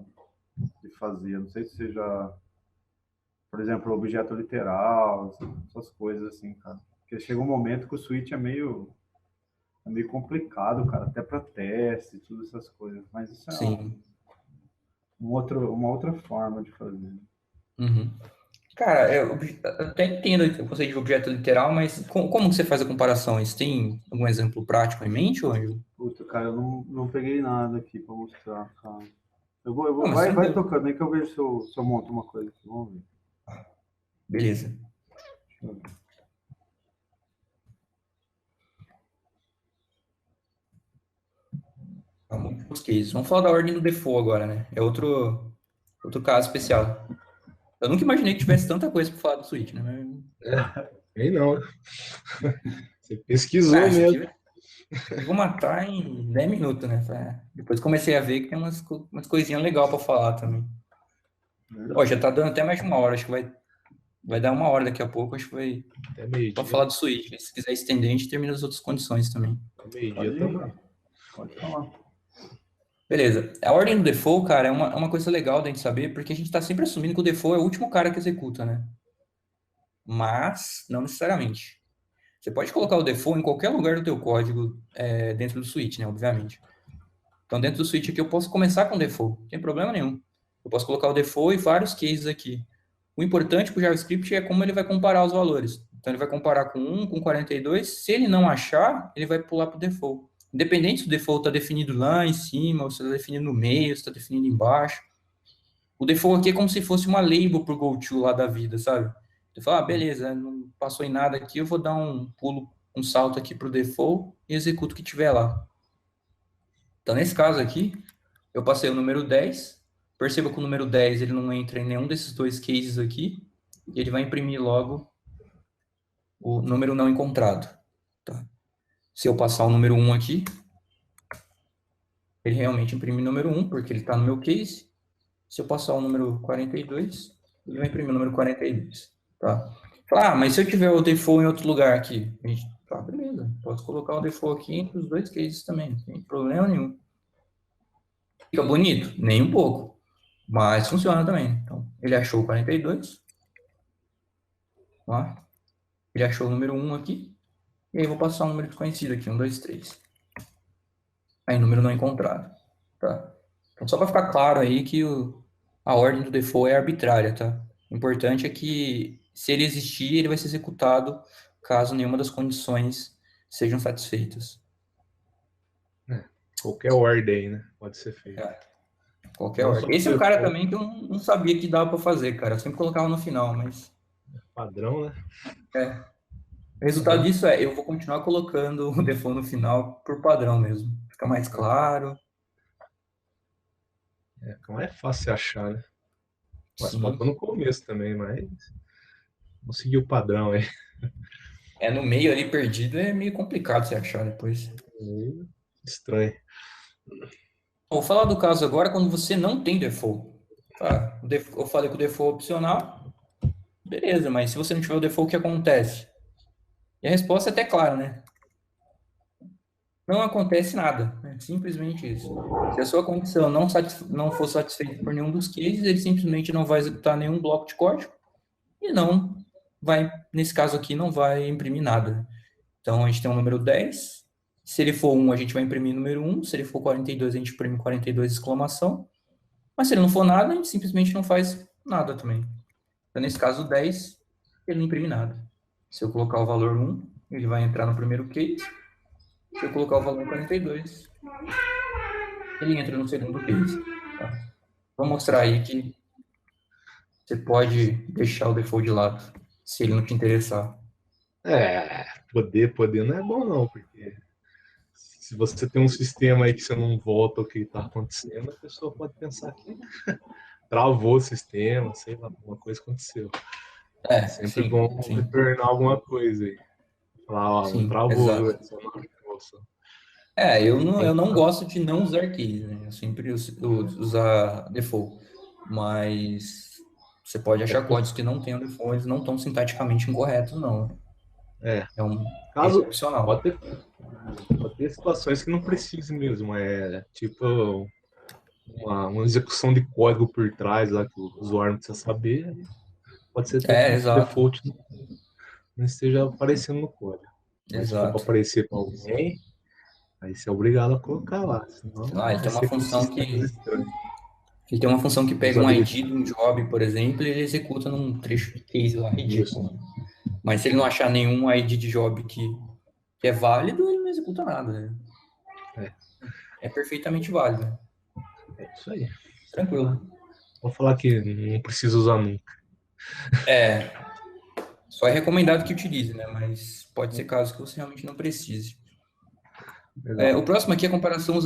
de fazer. Não sei se seja, por exemplo, objeto literal, essas coisas assim, cara. Porque chega um momento que o switch é meio complicado, cara, até para teste, todas essas coisas. Mas isso é
Sim.
uma outra forma de fazer.
Uhum. Cara, eu até entendo o conceito de objeto literal, mas como que você faz a comparação? Você tem algum exemplo prático em mente, Ângelo?
Puta, cara, eu não peguei nada aqui para mostrar, cara.
Não, mas
Vai
tranquilo.
tocando aí que eu vejo se eu monto uma coisa aqui. Vamos ver.
Beleza.
Deixa eu ver.
Muitos cases. Vamos falar da ordem do default agora, né? É outro caso especial. Eu nunca imaginei que tivesse tanta coisa para falar do Switch, né?
Aí não. Você pesquisou
Isso
mesmo.
aqui eu vou matar em 10 minutos, né? Depois comecei a ver que tem umas coisinhas legais para falar também. Ó, já tá dando até mais de uma hora, acho que vai dar uma hora daqui a pouco, acho que vai
Até meio-dia.
para falar do Switch. Se quiser estender, a gente termina as outras condições também.
Até meio-dia também.
Pode falar.
Beleza. A ordem do default, cara, é uma coisa legal da gente saber, porque a gente tá sempre assumindo que o default é o último cara que executa, né? Mas, não necessariamente. Você pode colocar o default em qualquer lugar do teu código dentro do switch, né? Obviamente. Então, dentro do switch aqui, eu posso começar com default. Não tem problema nenhum. Eu posso colocar o default e vários cases aqui. O importante para o JavaScript é como ele vai comparar os valores. Então, ele vai comparar com 1, com 42. Se ele não achar, ele vai pular para o default. Independente se o default está definido lá em cima, ou se está definido no meio, se está definido embaixo. O default aqui é como se fosse uma label para o GoTo lá da vida, sabe? Você fala, beleza, não passou em nada aqui, eu vou dar um pulo, um salto aqui para o default e executo o que tiver lá. Então, nesse caso aqui, eu passei o número 10, perceba que o número 10 ele não entra em nenhum desses dois cases aqui, e ele vai imprimir logo o número não encontrado. Tá? Se eu passar o número 1 aqui, ele realmente imprime o número 1, porque ele está no meu case. Se eu passar o número 42, ele vai imprimir o número 42. Tá? Mas se eu tiver o default em outro lugar aqui, beleza, posso colocar o default aqui entre os dois cases também, não tem problema nenhum. Fica bonito? Nem um pouco, mas funciona também. Então, ele achou o 42, ó, ele achou o número 1 aqui, e aí eu vou passar um número desconhecido aqui, 1, 2, 3. Aí, número não encontrado, tá? Então, só para ficar claro aí que a ordem do default é arbitrária, tá? O importante é que, se ele existir, ele vai ser executado caso nenhuma das condições sejam satisfeitas.
Qualquer ordem, né? Pode ser feito.
Qualquer ordem. Esse é o cara também que eu não sabia que dava para fazer, cara. Eu sempre colocava no final, mas...
Padrão, né?
O resultado disso eu vou continuar colocando o default no final por padrão mesmo. Fica mais claro.
Não é fácil achar, né? Mas faltou no começo também, mas não seguiu o padrão aí.
No meio ali perdido é meio complicado você achar depois.
Estranho.
Vou falar do caso agora quando você não tem default. Tá? Eu falei que o default é opcional. Beleza, mas se você não tiver o default, o que acontece? E a resposta é até clara, né? Não acontece nada. É simplesmente isso. Se a sua condição não for satisfeita por nenhum dos cases, ele simplesmente não vai executar nenhum bloco de código e não vai, nesse caso aqui, não vai imprimir nada. Então, a gente tem o número 10. Se ele for 1, a gente vai imprimir o número 1. Se ele for 42, a gente imprime 42, exclamação. Mas se ele não for nada, a gente simplesmente não faz nada também. Então, nesse caso, 10, ele não imprime nada. Se eu colocar o valor 1, ele vai entrar no primeiro case. Se eu colocar o valor 42, ele entra no segundo case. Tá? Vou mostrar aí que você pode deixar o default de lado, se ele não te interessar.
Poder não é bom não, porque se você tem um sistema aí que você não volta o que está acontecendo, a pessoa pode pensar que travou o sistema, sei lá, alguma coisa aconteceu. É sempre bom retornar alguma coisa aí. Falar, não travou, viu?
Eu não gosto de não usar case, né? Eu sempre usar default. Mas você pode achar códigos que não tenham default, eles não estão sintaticamente incorretos, não.
Caso
opcional.
pode Tem situações que não precisa mesmo, tipo uma execução de código por trás lá que o usuário não precisa saber, aí pode ser até que o
Exato,
default não esteja aparecendo no código. Mas se for para
exato.
aparecer para alguém, aí você é obrigado a colocar lá, senão
Sei lá, ele
vai
tem uma
ser aquele
função
sistema
que
estranho.
ele tem uma função que pega um ID
Usabilidade.
de um job, por exemplo, e ele executa num trecho de case lá,
Isso.
ridículo. Mas se ele não achar nenhum ID de job que é válido, ele não executa nada, né?
É,
É perfeitamente válido.
é isso aí.
Tranquilo.
Vou falar que não precisa usar nunca.
É, só é recomendado que utilize, né? Mas pode ser caso que você realmente não precise.
Legal.
O próximo aqui é comparação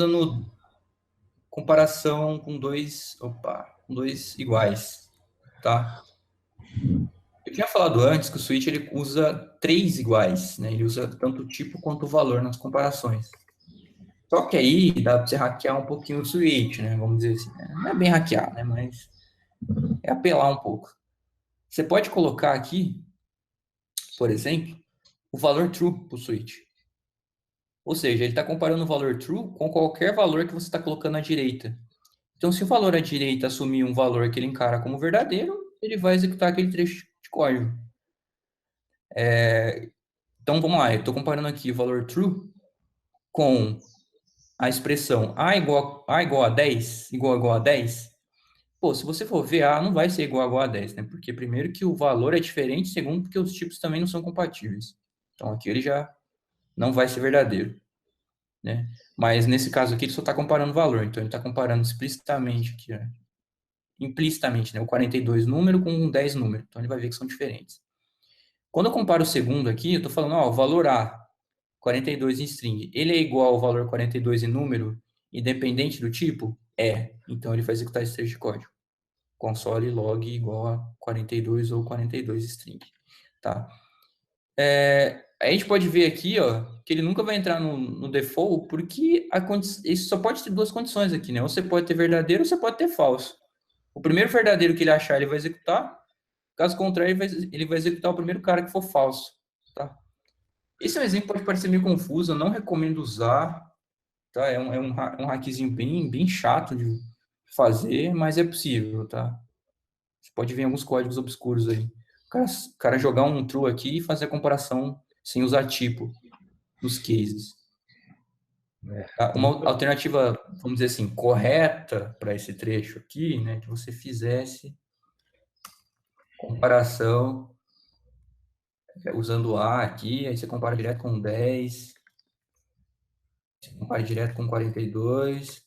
com dois iguais, tá? Eu tinha falado antes que o switch ele usa três iguais, né? Ele usa tanto o tipo quanto o valor nas comparações. Só que aí dá para você hackear um pouquinho o switch, né? Vamos dizer assim, né? Não é bem hackear, né? Mas é apelar um pouco. Você pode colocar aqui, por exemplo, o valor true para o switch. Ou seja, ele está comparando o valor true com qualquer valor que você está colocando à direita. Então, se o valor à direita assumir um valor que ele encara como verdadeiro, ele vai executar aquele trecho de código. Então, vamos lá, eu estou comparando aqui o valor true com a expressão A igual a 10, igual a 10. Pô, se você for ver, A não vai ser igual a 10, né? Porque primeiro que o valor é diferente, segundo porque os tipos também não são compatíveis. Então, aqui ele já não vai ser verdadeiro, né? Mas nesse caso aqui ele só está comparando o valor, então ele está comparando explicitamente aqui, né? Implicitamente, né? O 42 número com um 10 número. Então ele vai ver que são diferentes. Quando eu comparo o segundo aqui, eu estou falando, ó, o valor A, 42 em string, ele é igual ao valor 42 em número, independente do tipo? É. Então ele vai executar esse trecho de código. Console log igual a 42 ou 42 string. Tá? A gente pode ver aqui, ó, que ele nunca vai entrar no default, porque isso só pode ter duas condições aqui, né? Ou você pode ter verdadeiro ou você pode ter falso. O primeiro verdadeiro que ele achar, ele vai executar. Caso contrário, ele vai executar o primeiro cara que for falso. Tá? Esse é um exemplo que pode parecer meio confuso, eu não recomendo usar. Tá? Um hackzinho bem chato de fazer, mas é possível. Tá? Você pode ver alguns códigos obscuros aí. O cara jogar um true aqui e fazer a comparação sem usar tipo nos cases. Tá? Uma alternativa, vamos dizer assim, correta para esse trecho aqui, né, que você fizesse comparação usando A aqui, aí você compara direto com 10, você compara direto com 42,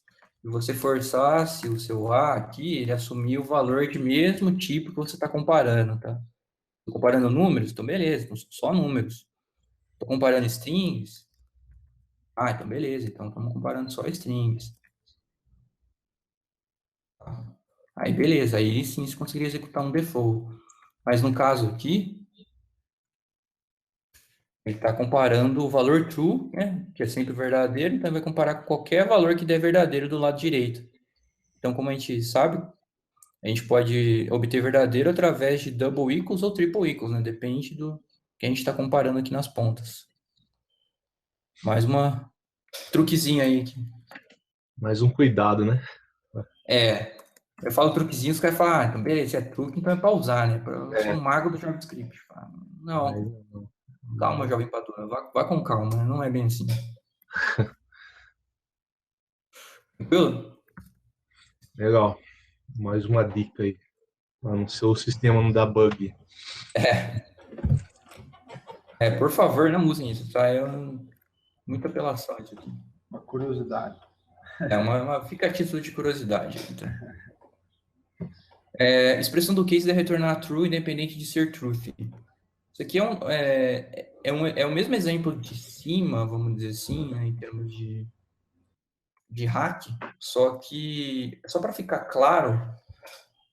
e você forçasse o seu A aqui, ele assumir o valor de mesmo tipo que você está comparando, tá? Estou comparando números, então beleza, então só números. Estou comparando strings, então beleza, então estamos comparando só strings. Aí beleza, aí sim você conseguiria executar um default. Mas no caso aqui, ele está comparando o valor true, né, que é sempre verdadeiro, então ele vai comparar com qualquer valor que der verdadeiro do lado direito. Então, como a gente sabe, a gente pode obter verdadeiro através de double equals ou triple equals, né? Depende do que a gente está comparando aqui nas pontas. Mais uma truquezinha aí.
Mais um cuidado, né?
Eu falo truquezinho, os caras falam, então beleza, se é truque, então é para usar, né? Eu sou
É,
um mago do JavaScript.
mas,
Não, calma, jovem patrão, vá com calma, não é bem assim. Tranquilo?
legal. Mais uma dica aí. Para no seu sistema não dar bug.
Por favor, não usem isso, tá? Muita apelação isso aqui.
Uma curiosidade.
Fica a título de curiosidade. Então. Expressão do case é retornar true independente de ser truth. Isso aqui é o mesmo exemplo de cima, vamos dizer assim, né, em termos de hack, só que, só para ficar claro,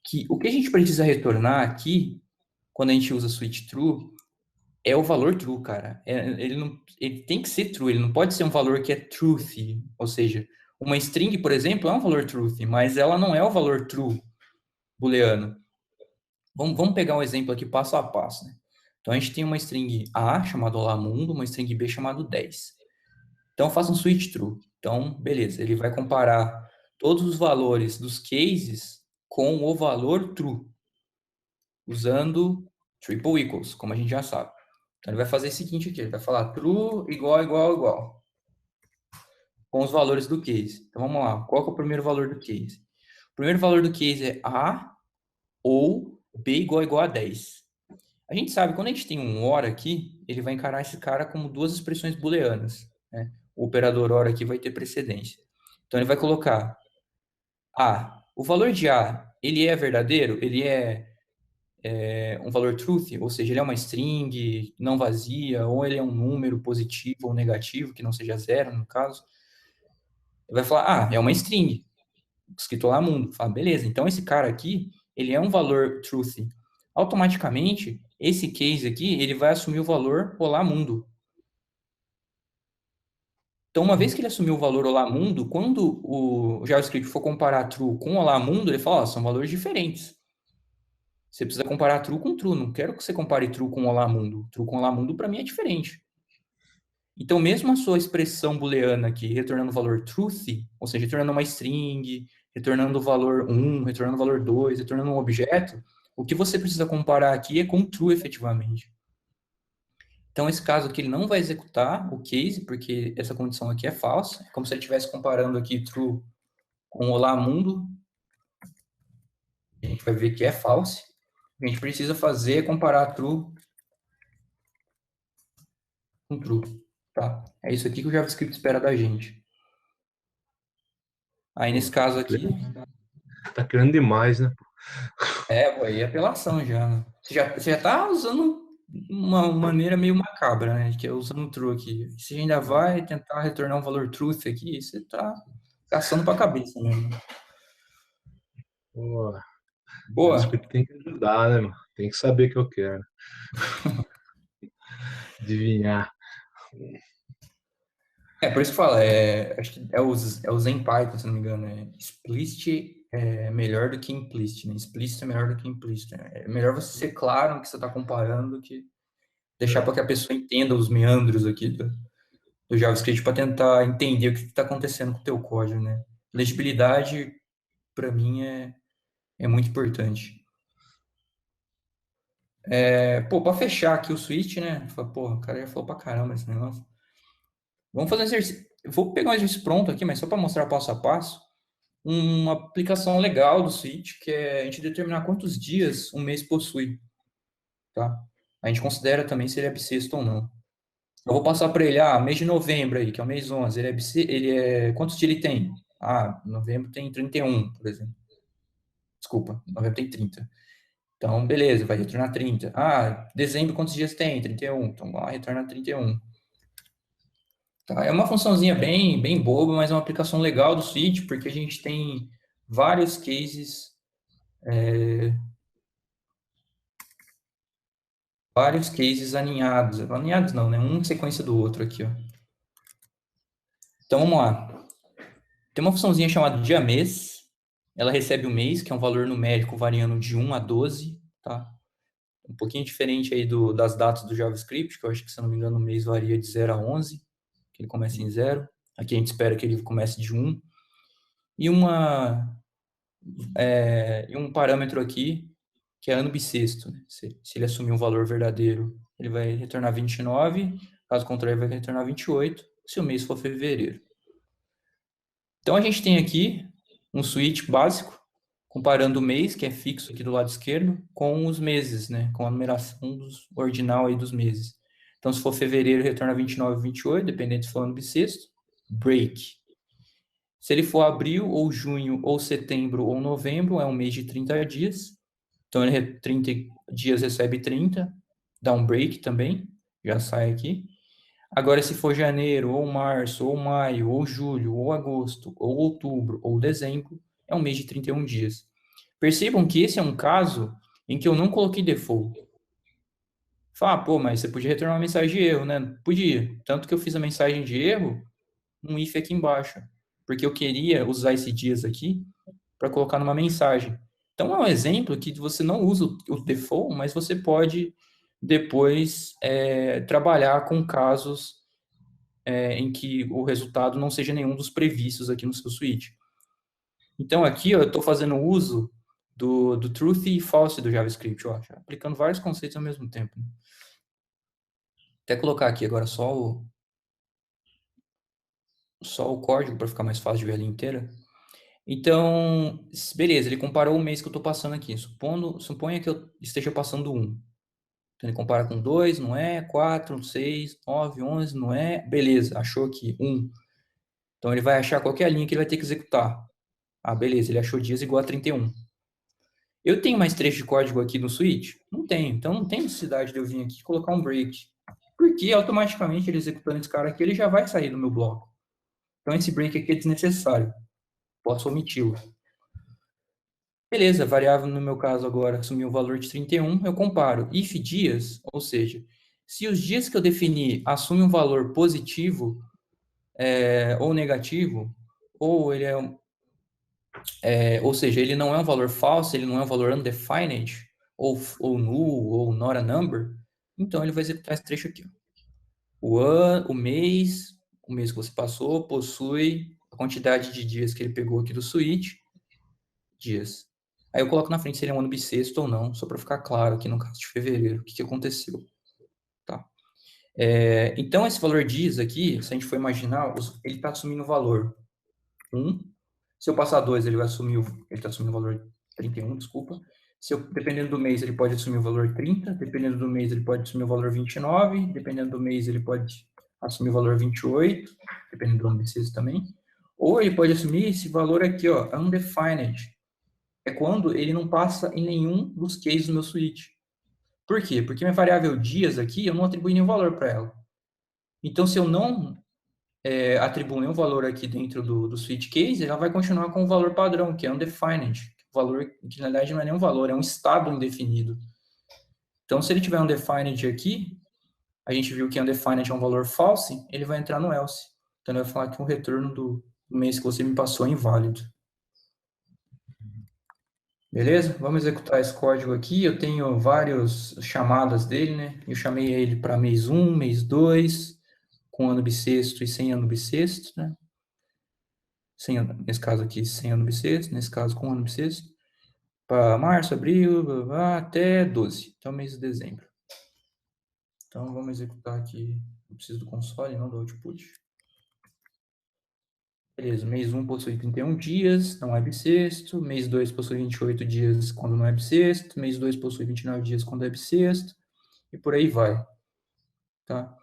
que o que a gente precisa retornar aqui, quando a gente usa switch true, é o valor true, cara. Ele tem que ser true, ele não pode ser um valor que é truth, ou seja, uma string, por exemplo, é um valor truth, mas ela não é o valor true booleano. Vamos pegar um exemplo aqui passo a passo, né? Então, a gente tem uma string A chamada Olá Mundo, uma string B chamada 10. Então, faça um switch true. Então, beleza, ele vai comparar todos os valores dos cases com o valor true, usando triple equals, como a gente já sabe. Então, ele vai fazer o seguinte aqui, ele vai falar true igual, igual, igual, com os valores do case. Então, vamos lá, qual que é o primeiro valor do case? O primeiro valor do case é A ou B igual a 10. A gente sabe, quando a gente tem um OR aqui, ele vai encarar esse cara como duas expressões booleanas, né? O operador OR aqui vai ter precedência. Então, ele vai colocar A. O valor de A, ele é verdadeiro? Ele é um valor truth, ou seja, ele é uma string não vazia, ou ele é um número positivo ou negativo, que não seja zero, no caso. Ele vai falar, é uma string, escrito lá mundo. Fala, beleza, então esse cara aqui, ele é um valor truth. Automaticamente, esse case aqui, ele vai assumir o valor olá mundo. Então, uma vez que ele assumiu o valor olá mundo, quando o JavaScript for comparar true com olá mundo, ele fala, são valores diferentes. Você precisa comparar true com true. Não quero que você compare true com olá mundo. True com olá mundo, para mim, é diferente. Então, mesmo a sua expressão booleana aqui, retornando o valor truth, ou seja, retornando uma string, retornando o valor 1, retornando o valor 2, retornando um objeto, o que você precisa comparar aqui é com true, efetivamente. Então, esse caso aqui, ele não vai executar o case, porque essa condição aqui é falsa. É como se ele estivesse comparando aqui true com olá mundo. A gente vai ver que é false. O que a gente precisa fazer é comparar true com true, tá? É isso aqui que o JavaScript espera da gente. Aí, nesse caso aqui...
Tá querendo demais, né?
pô, aí é apelação já, né? Você já tá usando uma maneira meio macabra, né? Que é usando true aqui. Você ainda vai tentar retornar um valor truth aqui, você tá caçando pra cabeça mesmo.
Pô,
Boa.
o script tem que ajudar, né, mano? Tem que saber o que eu quero. Adivinhar.
Por isso que fala, acho que é o Zen Python, se não me engano. Explicit é melhor do que implicit, né? Explicit é melhor do que implicit. É melhor você ser claro no que você está comparando do que deixar para que a pessoa entenda os meandros aqui do JavaScript para tentar entender o que está acontecendo com o teu código, né? Legibilidade, para mim, é muito importante. Para fechar aqui o switch, né? Pô, o cara já falou pra caramba esse negócio. Vamos fazer um exercício. Eu vou pegar um exercício pronto aqui, mas só para mostrar passo a passo. Uma aplicação legal do Switch, que é a gente determinar quantos dias um mês possui, tá? A gente considera também se ele é bissexto ou não. Eu vou passar para ele, mês de novembro aí, que é o mês 11, quantos dias ele tem? Novembro tem 31, por exemplo. Desculpa, novembro tem 30. Então, beleza, vai retornar 30. Dezembro quantos dias tem? 31. Então, vai retornar 31. Tá? É uma funçãozinha bem boba, mas é uma aplicação legal do Switch, porque a gente tem vários cases aninhados. Aninhados não, né? Um em sequência do outro aqui, ó. Então, vamos lá. Tem uma funçãozinha chamada dia-mês. Ela recebe o mês, que é um valor numérico variando de 1 a 12, tá? Um pouquinho diferente aí das datas do JavaScript, que eu acho que, se eu não me engano, o mês varia de 0 a 11, que ele começa em 0. Aqui a gente espera que ele comece de 1. E um parâmetro aqui, que é ano bissexto. Né? Se ele assumir um valor verdadeiro, ele vai retornar 29, caso contrário, vai retornar 28, se o mês for fevereiro. Então, a gente tem aqui um switch básico, comparando o mês, que é fixo aqui do lado esquerdo, com os meses, né? Com a numeração ordinal aí dos meses. Então, se for fevereiro, retorna 29, 28, dependendo se for ano bissexto, break. Se ele for abril, ou junho, ou setembro, ou novembro, é um mês de 30 dias. Então, ele 30 dias recebe 30, dá um break também, já sai aqui. Agora, se for janeiro, ou março, ou maio, ou julho, ou agosto, ou outubro, ou dezembro, é um mês de 31 dias. Percebam que esse é um caso em que eu não coloquei default. Mas você podia retornar uma mensagem de erro, né? Podia. Tanto que eu fiz a mensagem de erro, um if aqui embaixo. Porque eu queria usar esse dias aqui para colocar numa mensagem. Então, é um exemplo que você não usa o default, mas você pode depois trabalhar com casos em que o resultado não seja nenhum dos previstos aqui no seu switch. Então, aqui eu estou fazendo uso do truth e false do JavaScript, ó, aplicando vários conceitos ao mesmo tempo. Né? Até colocar aqui agora só o código para ficar mais fácil de ver a linha inteira. Então, beleza, ele comparou o mês que eu estou passando aqui. Suponha que eu esteja passando 1. Então, ele compara com 2, não é? 4, 6, 9, 11, não é? Beleza, achou aqui 1. Então, ele vai achar qualquer linha que ele vai ter que executar. Ah, beleza, ele achou dias igual a 31. Eu tenho mais trecho de código aqui no switch? Não tenho. Então, não tem necessidade de eu vir aqui e colocar um break. Porque, automaticamente, ele executando esse cara aqui, ele já vai sair do meu bloco. Então, esse break aqui é desnecessário. Posso omiti-lo. Beleza, variável no meu caso agora assumiu o valor de 31, eu comparo if dias, ou seja, se os dias que eu defini assumem um valor positivo ou negativo, ou ele ou seja, ele não é um valor falso, ele não é um valor undefined, ou null, ou not a number, então ele vai executar esse trecho aqui. O mês que você passou, possui a quantidade de dias que ele pegou aqui do switch, dias. Aí eu coloco na frente se ele é um ano bissexto ou não, só para ficar claro aqui no caso de fevereiro, o que aconteceu. Tá? Então, esse valor dias aqui, se a gente for imaginar, ele está assumindo o valor 1. Se eu passar 2, ele está assumindo o valor 31, desculpa. Dependendo do mês, ele pode assumir o valor 30. Dependendo do mês, ele pode assumir o valor 29. Dependendo do mês, ele pode assumir o valor 28. Dependendo do ano bissexto também. Ou ele pode assumir esse valor aqui, ó, undefined. É quando ele não passa em nenhum dos cases do meu switch. Por quê? Porque minha variável dias aqui, eu não atribuí nenhum valor para ela. Então, se eu não atribuo nenhum valor aqui dentro do switch case, ela vai continuar com o valor padrão, que é undefined. O valor, que na verdade não é nenhum valor, é um estado indefinido. Então, se ele tiver undefined aqui, a gente viu que undefined é um valor false, ele vai entrar no else. Então, ele vai falar que o retorno do mês que você me passou é inválido. Beleza? Vamos executar esse código aqui. Eu tenho várias chamadas dele, né? Eu chamei ele para mês 1, mês 2, com ano bissexto e sem ano bissexto, né? Nesse caso aqui, sem ano bissexto, nesse caso com ano bissexto. Para março, abril, blá, blá, até 12, até o mês de dezembro. Então, vamos executar aqui. Eu preciso do console, não do output. Beleza, mês 1 possui 31 dias, não é bissexto. Mês 2 possui 28 dias quando não é bissexto. Mês 2 possui 29 dias quando é bissexto. E por aí vai. Tá?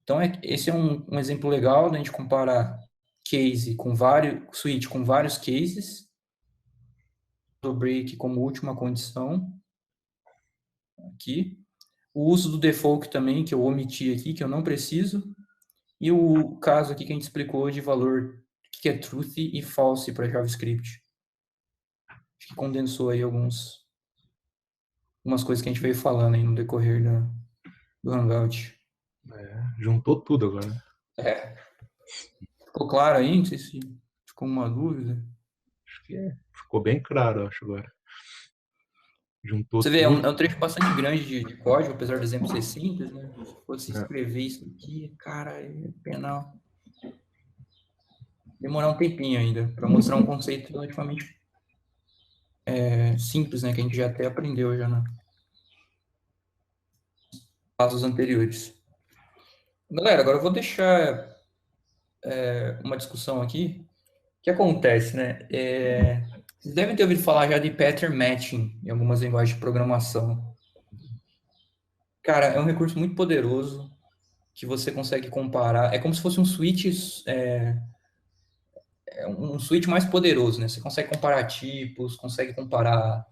Então, esse é um exemplo legal da gente comparar case com switch com vários cases. Do break como última condição. Aqui. O uso do default também, que eu omiti aqui, que eu não preciso. E o caso aqui que a gente explicou de valor que é truth e false para JavaScript. Acho que condensou aí algumas coisas que a gente veio falando aí no decorrer do Hangout.
Juntou tudo agora.
Ficou claro aí? Não sei se ficou uma dúvida.
Acho que ficou bem claro, acho, agora. Juntou
Você vê, é
tudo.
um trecho bastante grande de código, apesar do exemplo ser simples, né? Se fosse escrever isso aqui, cara, é penal. Demorar um tempinho ainda para mostrar um conceito relativamente simples, né? Que a gente já até aprendeu já nos passos anteriores. Galera, agora eu vou deixar uma discussão aqui. O que acontece, né? Vocês devem ter ouvido falar já de pattern matching em algumas linguagens de programação. Cara, é um recurso muito poderoso que você consegue comparar. É como se fosse um switch, um switch mais poderoso, né? Você consegue comparar tipos, consegue comparar,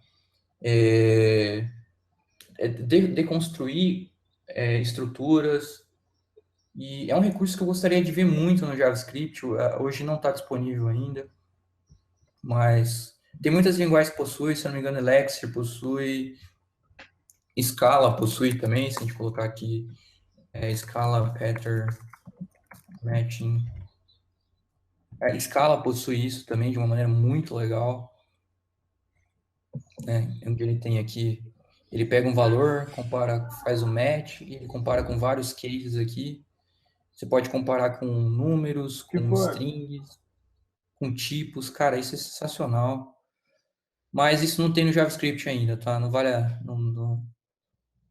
deconstruir estruturas. E é um recurso que eu gostaria de ver muito no JavaScript. Hoje não está disponível ainda, mas tem muitas linguagens que possuem, se não me engano, Elixir possui, Scala possui também, se a gente colocar aqui Scala Pattern Matching. Scala possui isso também de uma maneira muito legal. Né? Onde ele tem aqui, ele pega um valor, faz um match, e ele compara com vários cases aqui. Você pode comparar com números,
Que
com
for.
strings, com tipos. Cara, isso é sensacional. Mas isso não tem no JavaScript ainda, tá? Não vale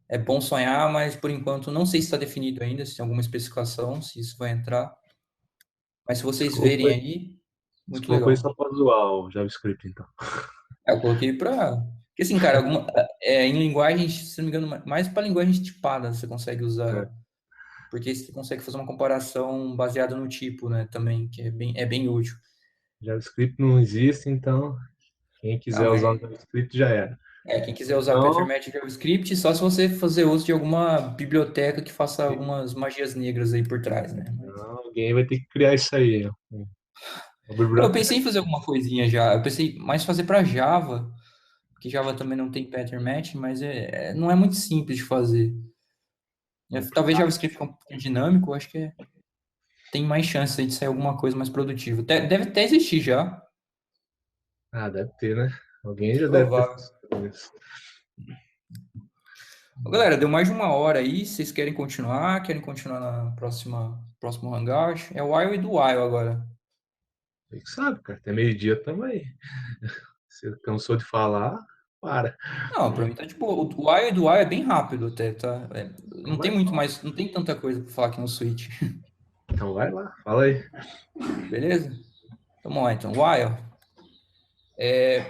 É bom sonhar, mas por enquanto não sei se está definido ainda, se tem alguma especificação, se isso vai entrar. Mas se
Você
vocês verem
colocou,
aí,
você
muito
colocou isso
legal.
só pra zoar o JavaScript, então.
Eu coloquei para. Porque assim, cara, em linguagem, se não me engano, mais para linguagem tipada você consegue
É,
usar. Porque você consegue fazer uma comparação baseada no tipo, né? Também, que é bem útil.
JavaScript não existe, então quem
Ah,
quiser usar o
mas
JavaScript já era.
quem quiser usar
Então,
Peppermint e JavaScript, só se você fazer uso de alguma biblioteca que faça algumas magias negras aí por trás, né?
alguém vai ter que criar isso aí, ó. Uma
Eu
biblioteca.
pensei em fazer alguma coisinha já. Eu pensei mais fazer para Java, porque Java também não tem pattern match, mas não é muito simples de fazer. Talvez JavaScript é um pouquinho dinâmico, acho que tem mais chance aí de sair alguma coisa mais produtiva. Deve até existir já.
Ah, deve ter, né? Alguém já deve ter
Provável.
pensado nisso.
Ô, galera, deu mais de uma hora aí. Vocês querem continuar? Querem continuar na próximo hangout? É o while e do while agora.
Você que sabe, cara. Até meio-dia também. Você cansou de falar, para.
Não, pra mim tá tipo. O while e do while é bem rápido até, tá?
Então
Não tem
vai,
muito mais. Não tem tanta coisa pra falar aqui no Switch.
então vai lá, fala aí.
Beleza? Vamos lá então. While.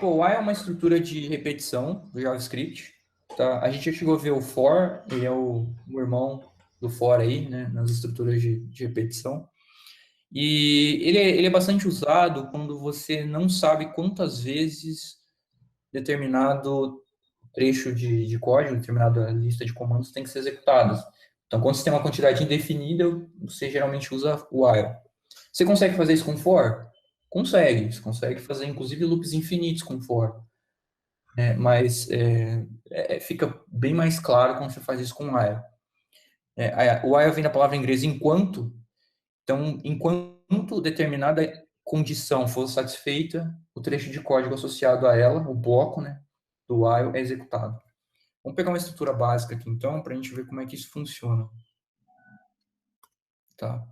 O while é uma estrutura de repetição do JavaScript. Tá? A gente já chegou a ver o for, ele é o irmão do for aí, né? Nas estruturas de repetição. E ele é bastante usado quando você não sabe quantas vezes determinado trecho de código, determinada lista de comandos tem que ser executados. Então, quando você tem uma quantidade indefinida, você geralmente usa while. Você consegue fazer isso com for? Consegue. Você consegue fazer, inclusive, loops infinitos com for. Mas fica bem mais claro quando você faz isso com while. O while vem da palavra em inglês enquanto. Então, enquanto determinada condição for satisfeita, o trecho de código associado a ela, o bloco, né, do while, é executado. Vamos pegar uma estrutura básica aqui, então, para a gente ver como é que isso funciona. Tá?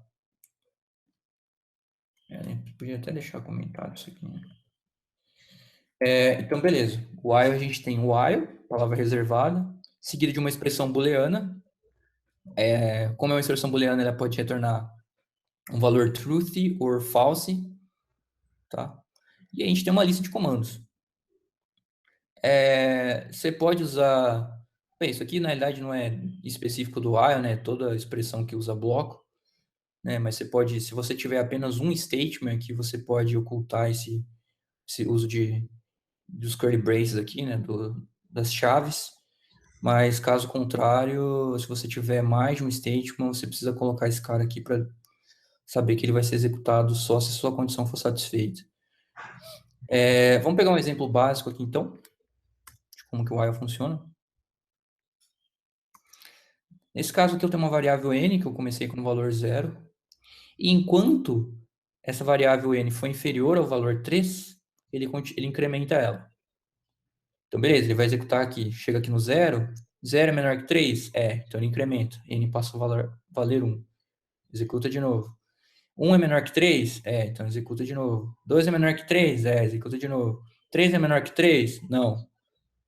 Podia até deixar comentado isso aqui. Né? Então, beleza. O while, a gente tem o while, palavra reservada, seguida de uma expressão booleana. Como é uma expressão booleana, ela pode retornar um valor truthy ou false. Tá? E a gente tem uma lista de comandos. Você pode usar... Bem, isso aqui, na realidade, não é específico do while, né? Toda expressão que usa bloco. Né? Mas você pode, se você tiver apenas um statement aqui, você pode ocultar esse uso dos curly braces aqui, né? Das chaves. Mas, caso contrário, se você tiver mais de um statement, você precisa colocar esse cara aqui para saber que ele vai ser executado só se sua condição for satisfeita. Vamos pegar um exemplo básico aqui, então, de como que o while funciona. Nesse caso aqui eu tenho uma variável n, que eu comecei com o valor 0. E enquanto essa variável n for inferior ao valor 3, ele incrementa ela. Então, beleza, ele vai executar aqui. Chega aqui no 0. 0 é menor que 3? Então ele incrementa. N passa a valer 1. Executa de novo. 1 é menor que 3? Então executa de novo. 2 é menor que 3? Executa de novo. 3 é menor que 3? Não.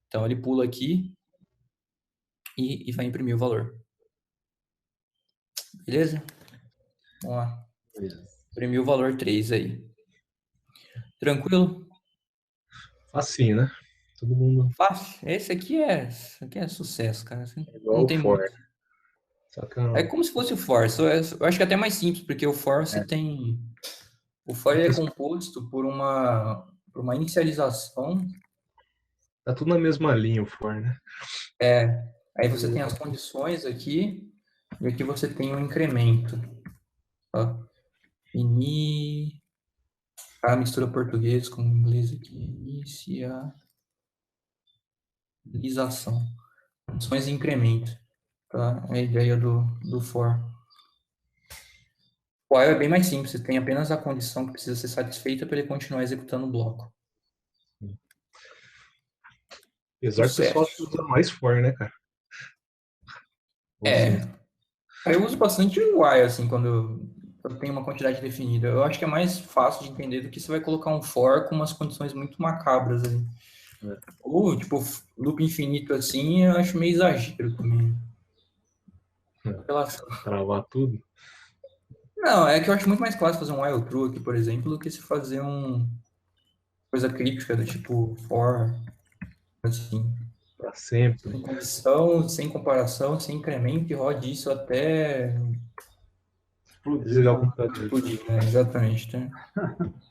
Então ele pula aqui e vai imprimir o valor. Beleza? Vamos lá. Imprimiu o valor 3 aí. Tranquilo?
Facinho, né? Todo mundo
Fácil. Esse aqui é sucesso, cara.
é igual
Não
o
tem
For.
muito.
Só que
É como se fosse o for. Eu acho que é até mais simples, porque o for você
é,
tem. O for é composto por uma inicialização.
tá tudo na mesma linha o For, né?
Aí você tem as condições aqui. E aqui você tem um incremento. Tá? Mistura português com inglês aqui. Inicialização. Condições de incremento. Tá? É a ideia do for. O while é bem mais simples. Você tem apenas a condição que precisa ser satisfeita para ele continuar executando o bloco.
Apesar que o pessoal
Sucesso.
usa mais For, né, cara? Ou sim.
Eu uso bastante o while, assim, quando eu tenho uma quantidade definida. Eu acho que é mais fácil de entender do que você vai colocar um for com umas condições muito macabras ali.
É.
Ou, tipo, loop infinito assim, eu acho meio exagero também. Apelação.
Travar tudo.
Não, é que eu acho muito mais clássico fazer um while true aqui, por exemplo, do que se fazer um coisa críptica do tipo for, assim.
Pra sempre.
Sem condição, sem comparação, sem incremento, e rode isso até
Explodir,
Desligar o
né?
computador.
explodir, né? Exatamente, né?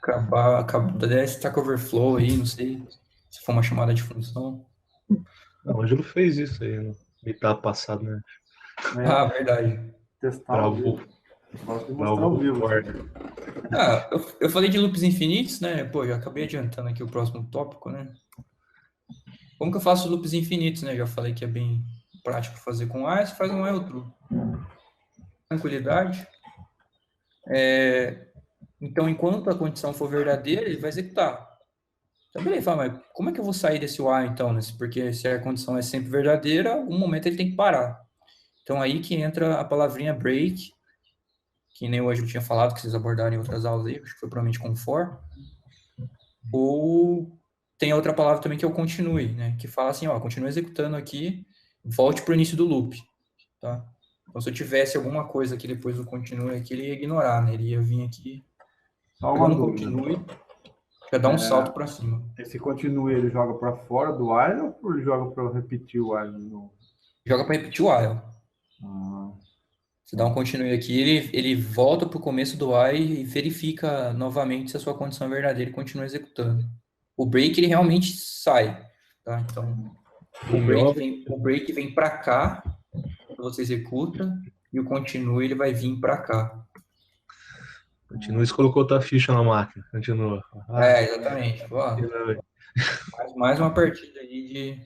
Acabar da Stack Overflow aí, não sei se for uma chamada de função.
Não, o Ângelo fez isso aí no meetup passado, né?
Ah,
É,
verdade.
testar ao
Travou,
vivo. Gosto de mostrar ao
travou o
vivo.
for.
Ah, eu falei de loops infinitos, né? Pô, já acabei adiantando aqui o próximo tópico, né? Como que eu faço loops infinitos, né? Já falei que é bem prático fazer com A, você faz um while true. Tranquilidade. Então, enquanto a condição for verdadeira, ele vai executar. Então, beleza, fala, mas como é que eu vou sair desse while, então? Né? Porque se a condição é sempre verdadeira, em algum momento ele tem que parar. Então, aí que entra a palavrinha break, que nem hoje eu tinha falado, que vocês abordaram em outras aulas aí, acho que foi provavelmente com for. Ou tem outra palavra também que é o continue, né? Que fala assim, ó, continue executando aqui, volte para o início do loop, tá? Então, se eu tivesse alguma coisa aqui depois do continue aqui, ele ia ignorar, né? Ele ia vir aqui,
Só
pegou
uma
no
dúvida.
continue, já dá um salto para cima.
Esse continue ele joga para fora do while ou ele joga para repetir o while de novo?
Joga para repetir o while.
Ah,
Você dá um continue aqui, ele volta para o começo do while e verifica novamente se a sua condição é verdadeira e continua executando. O break, ele realmente sai, tá? Então, o break vem para cá, você executa, e o continue, ele vai vir para cá.
Continua, você colocou outra ficha na máquina. Continua.
Exatamente. Ó, mais uma partida aí de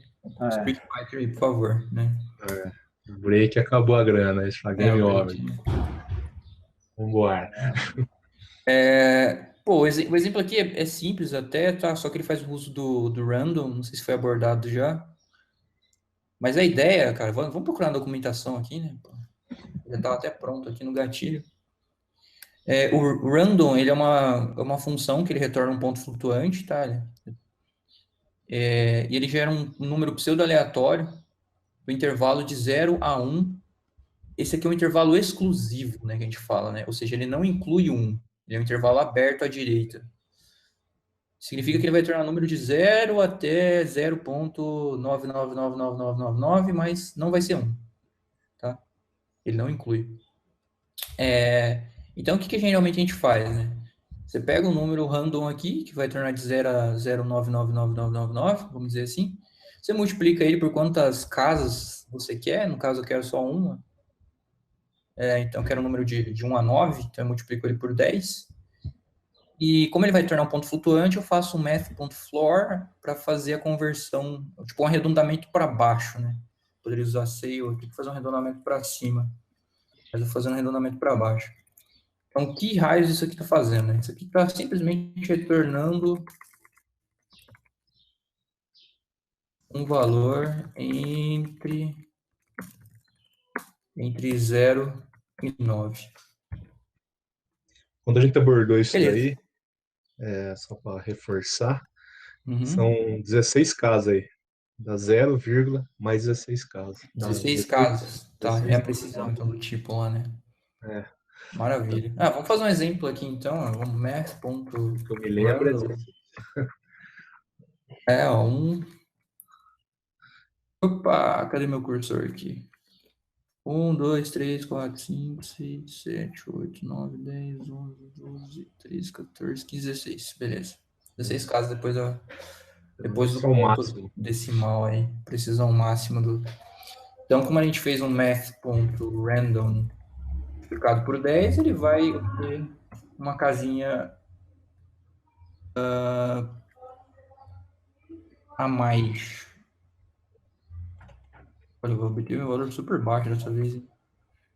Street Fighter aí, por favor, né?
Break acabou a grana. Isso é
O
game over.
break, né?
Vambora.
Pô, o exemplo aqui é simples até, tá? Só que ele faz uso do random, não sei se foi abordado já. Mas a ideia, cara, vamos procurar na documentação aqui, né? Pô, já estava até pronto aqui no gatilho. O random, ele é uma função que ele retorna um ponto flutuante, tá? E ele gera um número pseudo-aleatório do intervalo de 0 a 1. Esse aqui é um intervalo exclusivo, né, que a gente fala, né? Ou seja, ele não inclui 1. Ele é um intervalo aberto à direita. Significa que ele vai retornar um número de 0 até 0.999999, mas não vai ser 1, tá? Ele não inclui. Então, o que geralmente a gente faz, né? Você pega um número random aqui, que vai tornar de 0 a 0,99999, vamos dizer assim. Você multiplica ele por quantas casas você quer. No caso, eu quero só uma. Então, eu quero um número de 1 a 9, então eu multiplico ele por 10. E como ele vai tornar um ponto flutuante, eu faço um math.floor para fazer a conversão, tipo um arredondamento para baixo, né? Poderia usar say, eu tenho que fazer um arredondamento para cima. Mas eu vou fazer um arredondamento para baixo. Então, que raios isso aqui está fazendo? Né? Isso aqui está simplesmente retornando um valor entre 0 e 9.
Quando a gente abordou isso
Beleza.
daí, só para reforçar,
Uhum.
são 16 casos aí. Dá 0, mais 16 casos.
16 casos. Tá,
16
é a precisão então do tipo lá, né?
É.
Maravilha. Vamos fazer um exemplo aqui então. Vamos math.random.
Que eu me lembro é 16.
Opa, cadê meu cursor aqui? 1, 2, 3, 4, 5, 6, 7, 8, 9, 10, 11, 12, 13, 14, 15, 16. Beleza. 16 casos depois do
Esse é o
ponto
máximo.
decimal aí. Precisão máxima do... Então, como a gente fez um math.random multiplicado por 10, ele vai obter uma casinha a mais. Olha, eu vou obter um valor super baixo dessa vez.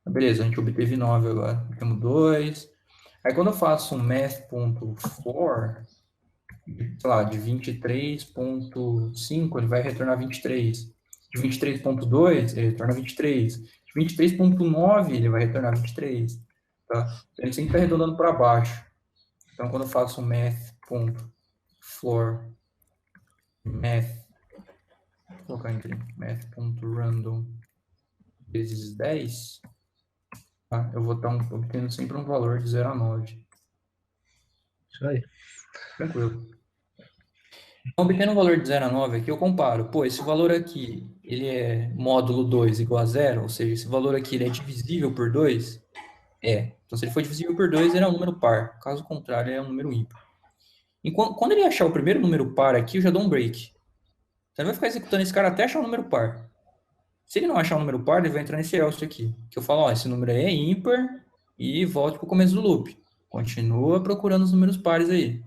Beleza, a gente obteve 9 agora. Temos 2. Aí quando eu faço um math.for, sei lá, de 23.5, ele vai retornar 23. De 23.2, ele retorna 23. De 23.9, ele vai retornar 23. Tá? Então, ele sempre está arredondando para baixo. Então, quando eu faço math.floor, vou colocar entre math.random vezes 10, tá? Eu vou estar obtendo sempre um valor de 0 a 9.
Isso aí.
Tranquilo. Então, obtendo um valor de 0 a 9 aqui, eu comparo. Pô, esse valor aqui, ele é módulo 2 igual a 0, ou seja, esse valor aqui ele é divisível por 2? É. Então, se ele for divisível por 2, ele é um número par. Caso contrário, ele é um número ímpar. E quando ele achar o primeiro número par aqui, eu já dou um break. Então, ele vai ficar executando esse cara até achar um número par. Se ele não achar um número par, ele vai entrar nesse else aqui. Que eu falo, ó, esse número aí é ímpar e volte para o começo do loop. Continua procurando os números pares aí.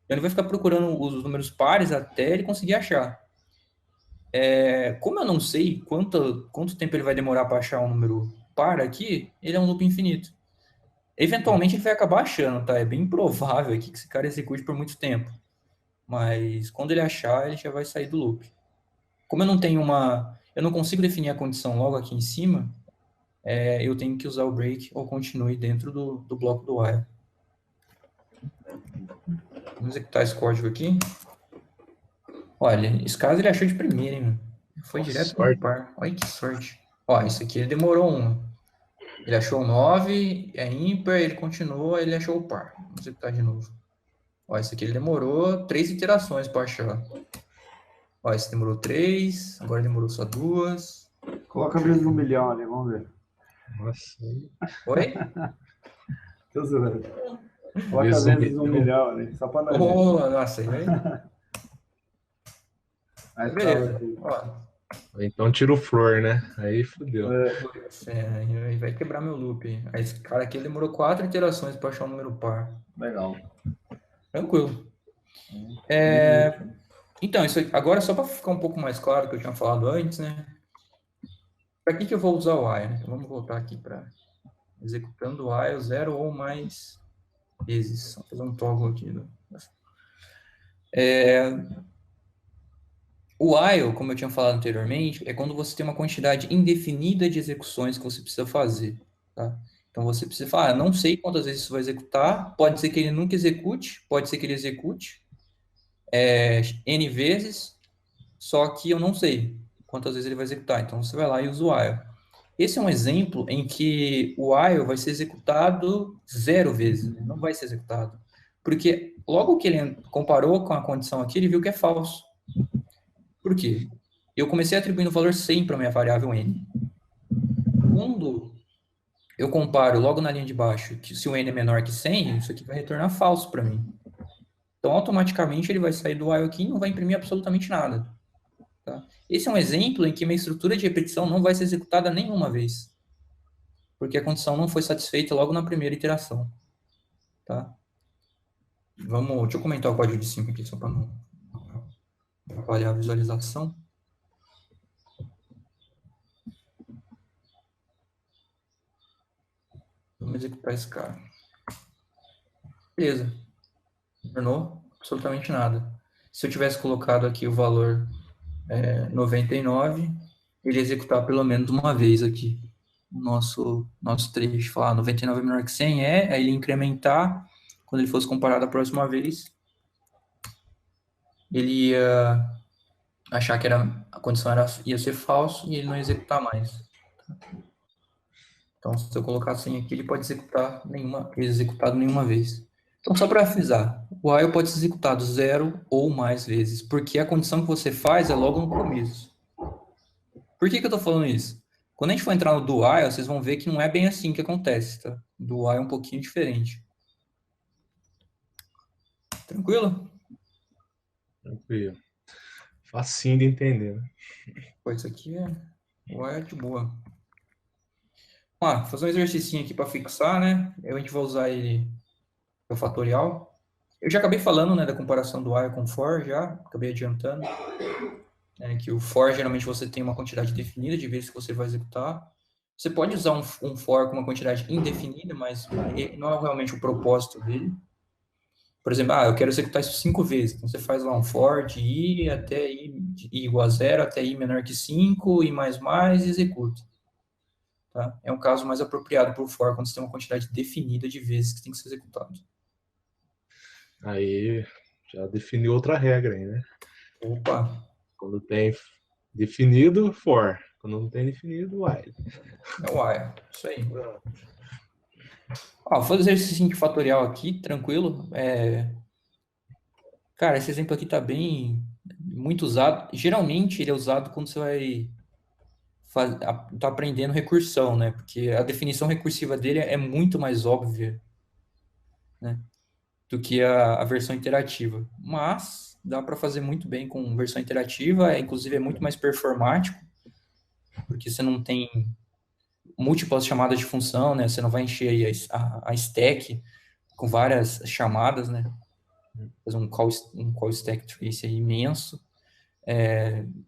Ele vai ficar procurando os números pares até ele conseguir achar. Como eu não sei quanto tempo ele vai demorar para achar um número par aqui, ele é um loop infinito. Eventualmente ele vai acabar achando, tá? É bem provável aqui que esse cara execute por muito tempo. Mas quando ele achar, ele já vai sair do loop. Como eu não tenho eu não consigo definir a condição logo aqui em cima, eu tenho que usar o break ou continue dentro do bloco do while. Vamos executar esse código aqui. Olha, esse caso ele achou de primeira, hein? Foi direto pro par. Olha que sorte. Ó, isso aqui ele demorou um. Ele achou 9, é ímpar, ele continuou, ele achou o par. Vamos executar de novo. Ó, esse aqui ele demorou 3 iterações para achar. Ó, esse demorou 3, agora demorou só 2.
Coloca vezes 1 milhão ali, vamos ver.
Nossa.
Oi?
Tô zoando. Coloca vezes 1 milhão ali, só para nós ver.
Oh, nossa, aí vai.
Aí
Beleza.
tá,
Ó,
Então tira o flor, né? Aí fodeu.
aí vai quebrar meu loop. Aí esse cara aqui demorou 4 iterações para achar um número par.
legal.
Tranquilo. Então, isso aqui, agora só para ficar um pouco mais claro o que eu tinha falado antes, né? Para que eu vou usar o while, né? Então, vamos voltar aqui para executando o while 0 ou mais vezes. Vou fazer um toggle aqui. O while, como eu tinha falado anteriormente, é quando você tem uma quantidade indefinida de execuções que você precisa fazer, tá? Então, você precisa falar, não sei quantas vezes isso vai executar, pode ser que ele nunca execute, pode ser que ele execute N vezes, só que eu não sei quantas vezes ele vai executar. Então, você vai lá e usa o while. Esse é um exemplo em que o while vai ser executado 0 vezes, não vai ser executado. Porque logo que ele comparou com a condição aqui, ele viu que é falso. Por quê? Eu comecei atribuindo o valor 100 para a minha variável n. Quando eu comparo logo na linha de baixo que se o n é menor que 100, isso aqui vai retornar falso para mim. Então, automaticamente, ele vai sair do while aqui e não vai imprimir absolutamente nada. Tá? Esse é um exemplo em que minha estrutura de repetição não vai ser executada nenhuma vez. Porque a condição não foi satisfeita logo na primeira iteração. Tá? Deixa eu comentar o código de 5 aqui, só para não atrapalhar a visualização. Vamos executar esse cara. Beleza. Não tornou absolutamente nada. Se eu tivesse colocado aqui o valor 99, ele ia executar pelo menos uma vez aqui o nosso trecho. Falar 99 é menor que 100 aí ele incrementar, quando ele fosse comparado a próxima vez, ele ia achar que a condição ia ser falso e ele não ia executar mais. Então, se eu colocar 100 aqui, ele pode executado nenhuma vez. Então, só para frisar, o while pode ser executado 0 ou mais vezes, porque a condição que você faz é logo no começo. Por que eu estou falando isso? Quando a gente for entrar no do while, vocês vão ver que não é bem assim que acontece, tá? Do while é um pouquinho diferente. Tranquilo?
Tranquilo. Facinho de entender, né?
Pois isso aqui o while é de boa. Vamos lá, fazer um exercício aqui para fixar, né? A gente vai usar ele o fatorial. Eu já acabei falando, né, da comparação do while com o for, acabei adiantando. Que o for, geralmente, você tem uma quantidade definida de vezes que você vai executar. Você pode usar um for com uma quantidade indefinida, mas não é realmente o propósito dele. Por exemplo, eu quero executar isso 5 vezes. Então, você faz lá um for de i até i igual a 0, até i menor que 5, i mais, e executa. tá? É um caso mais apropriado para o for quando você tem uma quantidade definida de vezes que tem que ser executado.
Aí já definiu outra regra aí, né?
Opa,
Quando tem definido, for. Quando não tem definido, while.
é o while, isso aí. Ó, vou fazer exercício de fatorial aqui, tranquilo. Cara, esse exemplo aqui tá bem, muito usado. Geralmente ele é usado quando você vai tá aprendendo recursão, né? Porque a definição recursiva dele é muito mais óbvia, né, do que a versão interativa. Mas dá para fazer muito bem com versão interativa, inclusive é muito mais performático, porque você não tem múltiplas chamadas de função, né? Você não vai encher aí a stack com várias chamadas, né? Fazer um call stack trace aí imenso.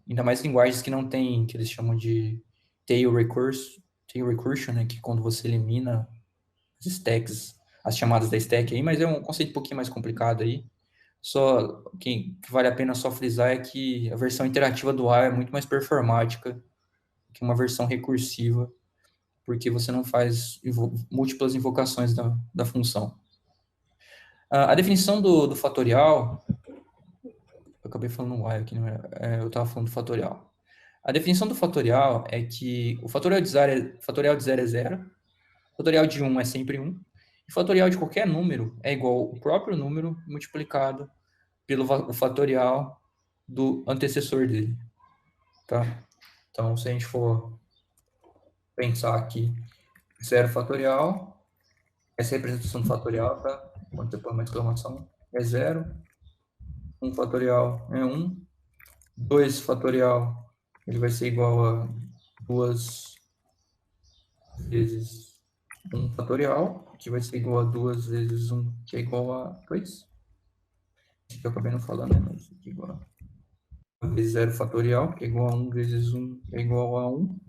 Ainda mais linguagens que não tem, que eles chamam de tail recursion, né? Que quando você elimina as stacks, as chamadas da stack aí, mas é um conceito um pouquinho mais complicado aí. Só que vale a pena só frisar é que a versão interativa do while é muito mais performática que uma versão recursiva, porque você não faz múltiplas invocações da função. A definição do fatorial, eu acabei falando no while aqui, eu estava falando do fatorial. A definição do fatorial é que o fatorial de 0 é 0, o fatorial de 1 é sempre 1, e o fatorial de qualquer número é igual ao próprio número multiplicado pelo fatorial do antecessor dele, tá? Então, se a gente for pensar aqui, 0 fatorial, essa é a representação do fatorial, tá? Quando você põe uma exclamação, é 0. 1 fatorial é 1. 2 fatorial, ele vai ser igual a 2 vezes 1 fatorial, que vai ser igual a 2 vezes 1, que é igual a 2. Isso que eu acabei não falando, né? Mas aqui é igual a vezes 0 fatorial, que é igual a 1 vezes 1, que é igual a 1.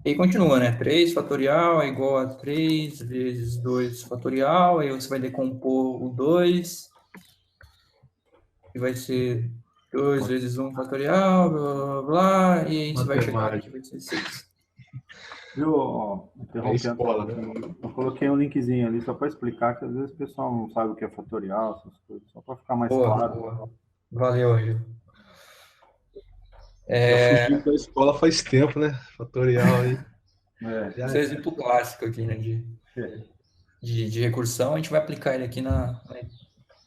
E aí continua, né? 3 fatorial é igual a 3 vezes 2 fatorial, aí você vai decompor o 2, e vai ser 2 vezes 1 fatorial, blá, blá, blá, e aí você vai chegar aqui, vai ser 6.
Viu, interrompendo,
escola, né?
eu coloquei um linkzinho ali só para explicar que às vezes o pessoal não sabe o que é fatorial, essas coisas, só para ficar mais claro.
Boa. Valeu, Ângelo.
Já fugi da escola faz tempo, né? Fatorial aí.
Esse é o exemplo clássico aqui, né? De recursão, a gente vai aplicar ele aqui no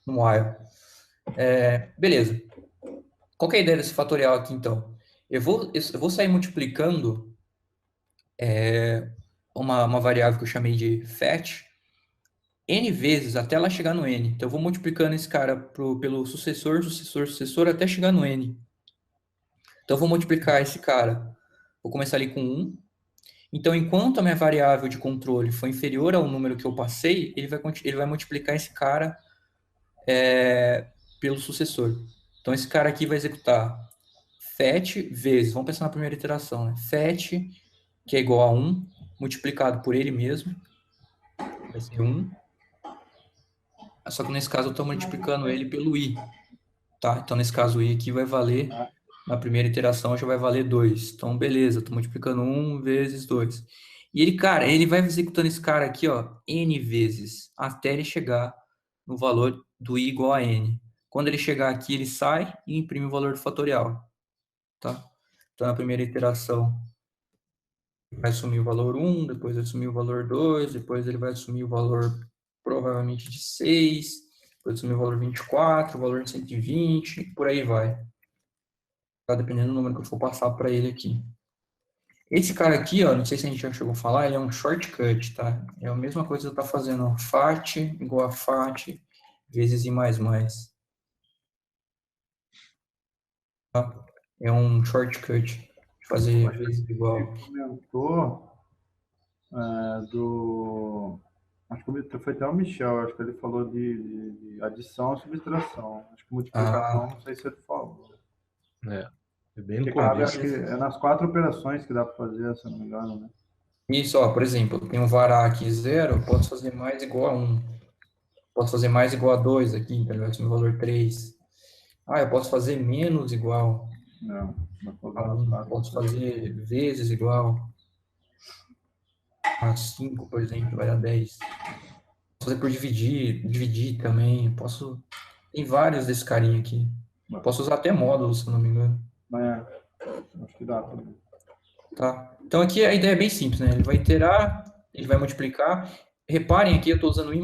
while. Beleza. Qual que é a ideia desse fatorial aqui, então? Eu vou sair multiplicando uma variável que eu chamei de fetch n vezes até ela chegar no n. Então, eu vou multiplicando esse cara pelo sucessor, até chegar no n. Então, eu vou multiplicar esse cara. Vou começar ali com 1. Então, enquanto a minha variável de controle for inferior ao número que eu passei, ele vai multiplicar esse cara pelo sucessor. Então, esse cara aqui vai executar fetch vezes, vamos pensar na primeira iteração, né? Fetch, que é igual a 1, multiplicado por ele mesmo, vai ser 1. Só que nesse caso eu estou multiplicando ele pelo i, tá? Então, nesse caso, o i aqui vai valer, na primeira iteração já vai valer 2. Então, beleza, estou multiplicando 1 vezes 2. E ele, cara, ele vai executando esse cara aqui, ó, n vezes, até ele chegar no valor do i igual a n. Quando ele chegar aqui, ele sai e imprime o valor do fatorial, tá? Então, na primeira iteração, vai assumir o valor 1, depois vai assumir o valor 2, depois ele vai assumir o valor provavelmente de 6, depois assumir o valor 24, o valor de 120, e por aí vai. Tá? Dependendo do número que eu for passar para ele aqui. Esse cara aqui, ó, não sei se a gente já chegou a falar, ele é um shortcut, tá? É a mesma coisa que eu estou fazendo, fat igual a fat vezes i mais mais. Tá? É um shortcut. Fazer vezes igual.
Comentou acho que foi até o Michel, acho que ele falou de adição e subtração. Acho que multiplicação, não sei se ele falou.
É bem no
Porque cabe,
começo.
acho que é nas 4 operações que dá para fazer, se eu não me engano, né?
Isso, ó, por exemplo, eu tenho um vará aqui 0, eu posso fazer mais igual a 1. Posso fazer mais igual a 2 aqui, então ele vai assumir o valor 3. Ah, eu posso fazer menos igual
Não
a 1. Posso fazer vezes igual. 5, por exemplo, vai dar 10. Posso fazer por dividir também. Posso. Tem vários desse carinha aqui. Posso usar até módulos, se eu não me engano.
Acho que dá também.
Tá? Então aqui a ideia é bem simples, né? Ele vai iterar, ele vai multiplicar. Reparem aqui, eu estou usando i++,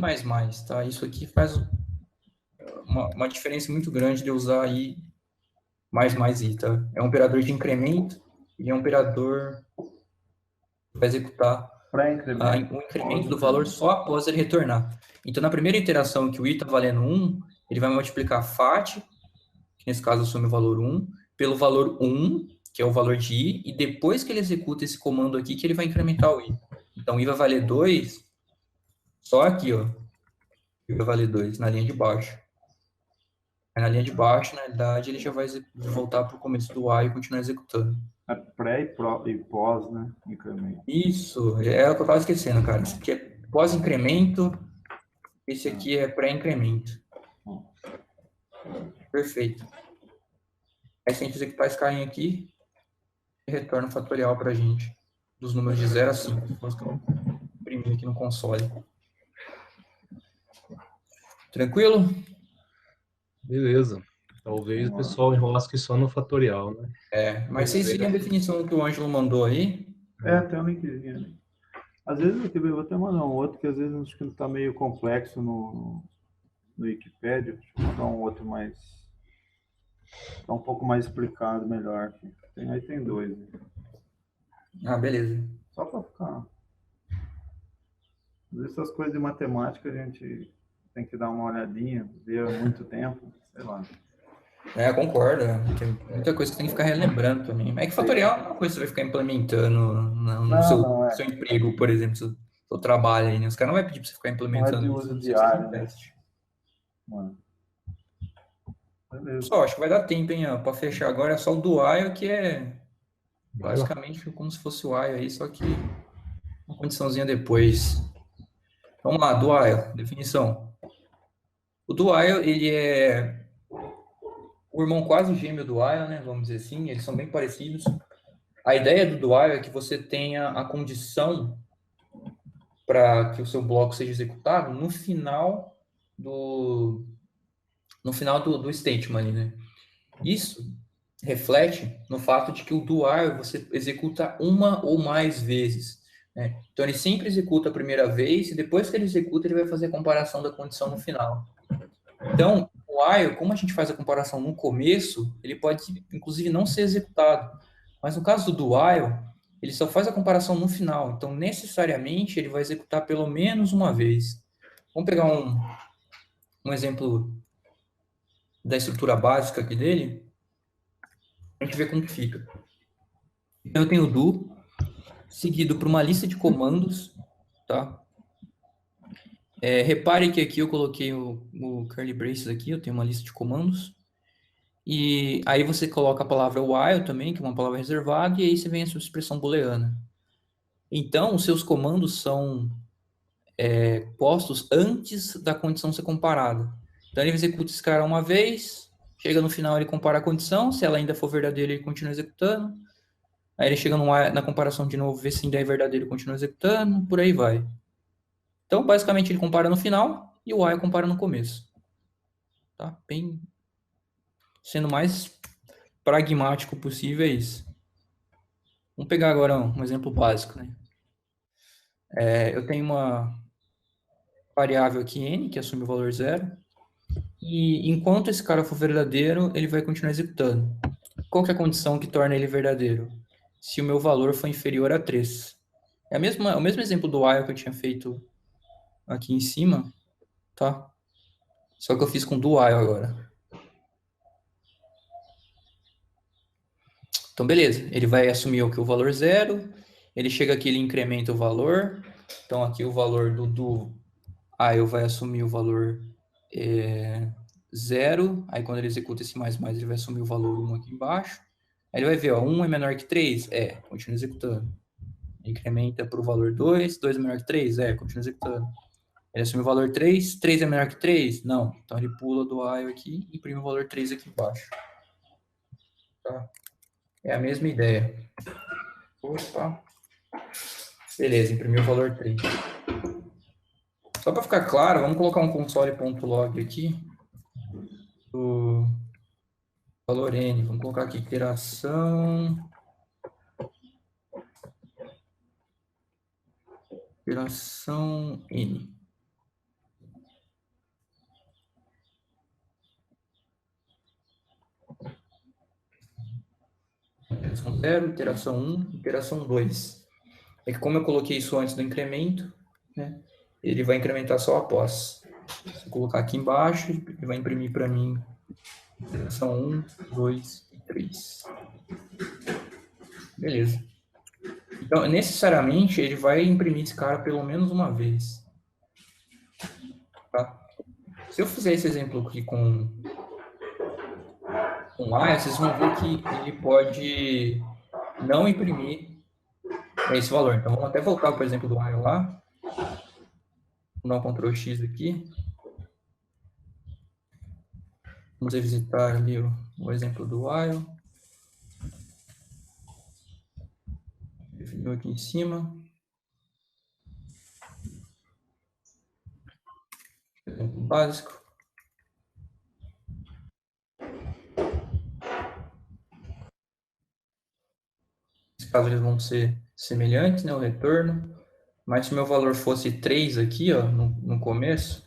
tá? Isso aqui faz uma diferença muito grande de eu usar i mais i, tá? É um operador de incremento e é um operador que vai executar o incremento do valor só após ele retornar. Então, na primeira iteração que o i está valendo 1, ele vai multiplicar FAT, que nesse caso assume o valor 1, pelo valor 1, que é o valor de i, e depois que ele executa esse comando aqui, que ele vai incrementar o i. Então, i vai valer 2, só aqui, ó. I vai valer 2, na linha de baixo. Aí, na linha de baixo, na realidade, ele já vai voltar para o começo do while e continuar executando.
É pré e pós, né? Incremento.
Isso, é o que eu estava esquecendo, cara. Isso aqui é pós-incremento, esse aqui é pré-incremento. Perfeito. Aí, se a gente executar esse carinha aqui, retorna o fatorial para a gente, dos números de 0 a 5. Depois que eu imprimi aqui no console. Tranquilo?
Beleza. Talvez o pessoal enrosque só no fatorial, né?
Mas vocês viram a definição que o Ângelo mandou aí?
Tem um linkzinho ali. Às vezes eu vou até mandar um outro, que às vezes acho que está meio complexo no Wikipedia. Deixa eu mandar um outro mais. Está um pouco mais explicado, melhor. Aí tem 2.
Beleza.
Só para ficar. Às vezes essas coisas de matemática a gente tem que dar uma olhadinha, ver há muito tempo, sei lá.
Concordo. Tem muita coisa que tem que ficar relembrando também. É que fatorial não é uma coisa que você vai ficar implementando no seu emprego, por exemplo, seu trabalho aí, né? Os caras não vão pedir para você ficar implementando
não é de uso diário, né?
Só, acho que vai dar tempo, hein? Para fechar agora é só o do while, que é basicamente como se fosse o while aí, só que uma condiçãozinha depois. Vamos lá, do while, definição. O do while, ele é o irmão quase gêmeo do while, né? Vamos dizer assim, eles são bem parecidos. A ideia do while é que você tenha a condição para que o seu bloco seja executado no final do statement, né? Isso reflete no fato de que o do while você executa uma ou mais vezes, né? Então ele sempre executa a primeira vez e depois que ele executa ele vai fazer a comparação da condição no final. Então o while, como a gente faz a comparação no começo, ele pode inclusive não ser executado, mas no caso do while ele só faz a comparação no final, então necessariamente ele vai executar pelo menos uma vez. Vamos pegar um exemplo da estrutura básica aqui dele, a gente vê como que fica. Eu tenho o do, seguido por uma lista de comandos, tá? Repare que aqui eu coloquei o curly braces aqui, eu tenho uma lista de comandos. E aí você coloca a palavra while também, que é uma palavra reservada, e aí você vem a sua expressão booleana. Então, os seus comandos são postos antes da condição ser comparada. Então, ele executa esse cara uma vez, chega no final, ele compara a condição, se ela ainda for verdadeira, ele continua executando. Aí ele chega na comparação de novo, vê se ainda é verdadeiro e continua executando, por aí vai. Então, basicamente, ele compara no final e o while compara no começo. Tá? Bem, sendo mais pragmático possível é isso. Vamos pegar agora um exemplo básico, né? Eu tenho uma variável aqui, n, que assume o valor 0. E enquanto esse cara for verdadeiro, ele vai continuar executando. Qual que é a condição que torna ele verdadeiro? Se o meu valor for inferior a 3. É o mesmo exemplo do while que eu tinha feito aqui em cima, tá? Só que eu fiz com do while agora. Então, beleza. Ele vai assumir o valor 0. Ele chega aqui, ele incrementa o valor. Então, aqui o valor do while vai assumir o valor 0. Aí, quando ele executa esse mais, ele vai assumir o valor 1 aqui embaixo. Aí ele vai ver, 1 é menor que 3? Continua executando. Incrementa para o valor 2. 2 é menor que 3? Continua executando. Ele assume o valor 3. 3 é menor que 3? Não. Então, ele pula do while aqui e imprime o valor 3 aqui embaixo. Tá? É a mesma ideia. Opa. Beleza, imprimiu o valor 3. Só para ficar claro, vamos colocar um console.log aqui do valor n. Vamos colocar aqui iteração n. Iteração 0, iteração 1, iteração 2. É que como eu coloquei isso antes do incremento, né, ele vai incrementar só após. Se eu colocar aqui embaixo, ele vai imprimir para mim iteração 1, 2 e 3. Beleza. Então, necessariamente, ele vai imprimir esse cara pelo menos uma vez. Tá? Se eu fizer esse exemplo aqui com A, vocês vão ver que ele pode não imprimir esse valor. Então, vamos até voltar, por exemplo, do while lá. Vou dar um Ctrl X aqui. Vamos revisitar ali o exemplo do while. Definiu aqui em cima. Exemplo básico. Nesse caso, eles vão ser semelhantes, né, o retorno. Mas se o meu valor fosse 3 aqui, ó, no começo,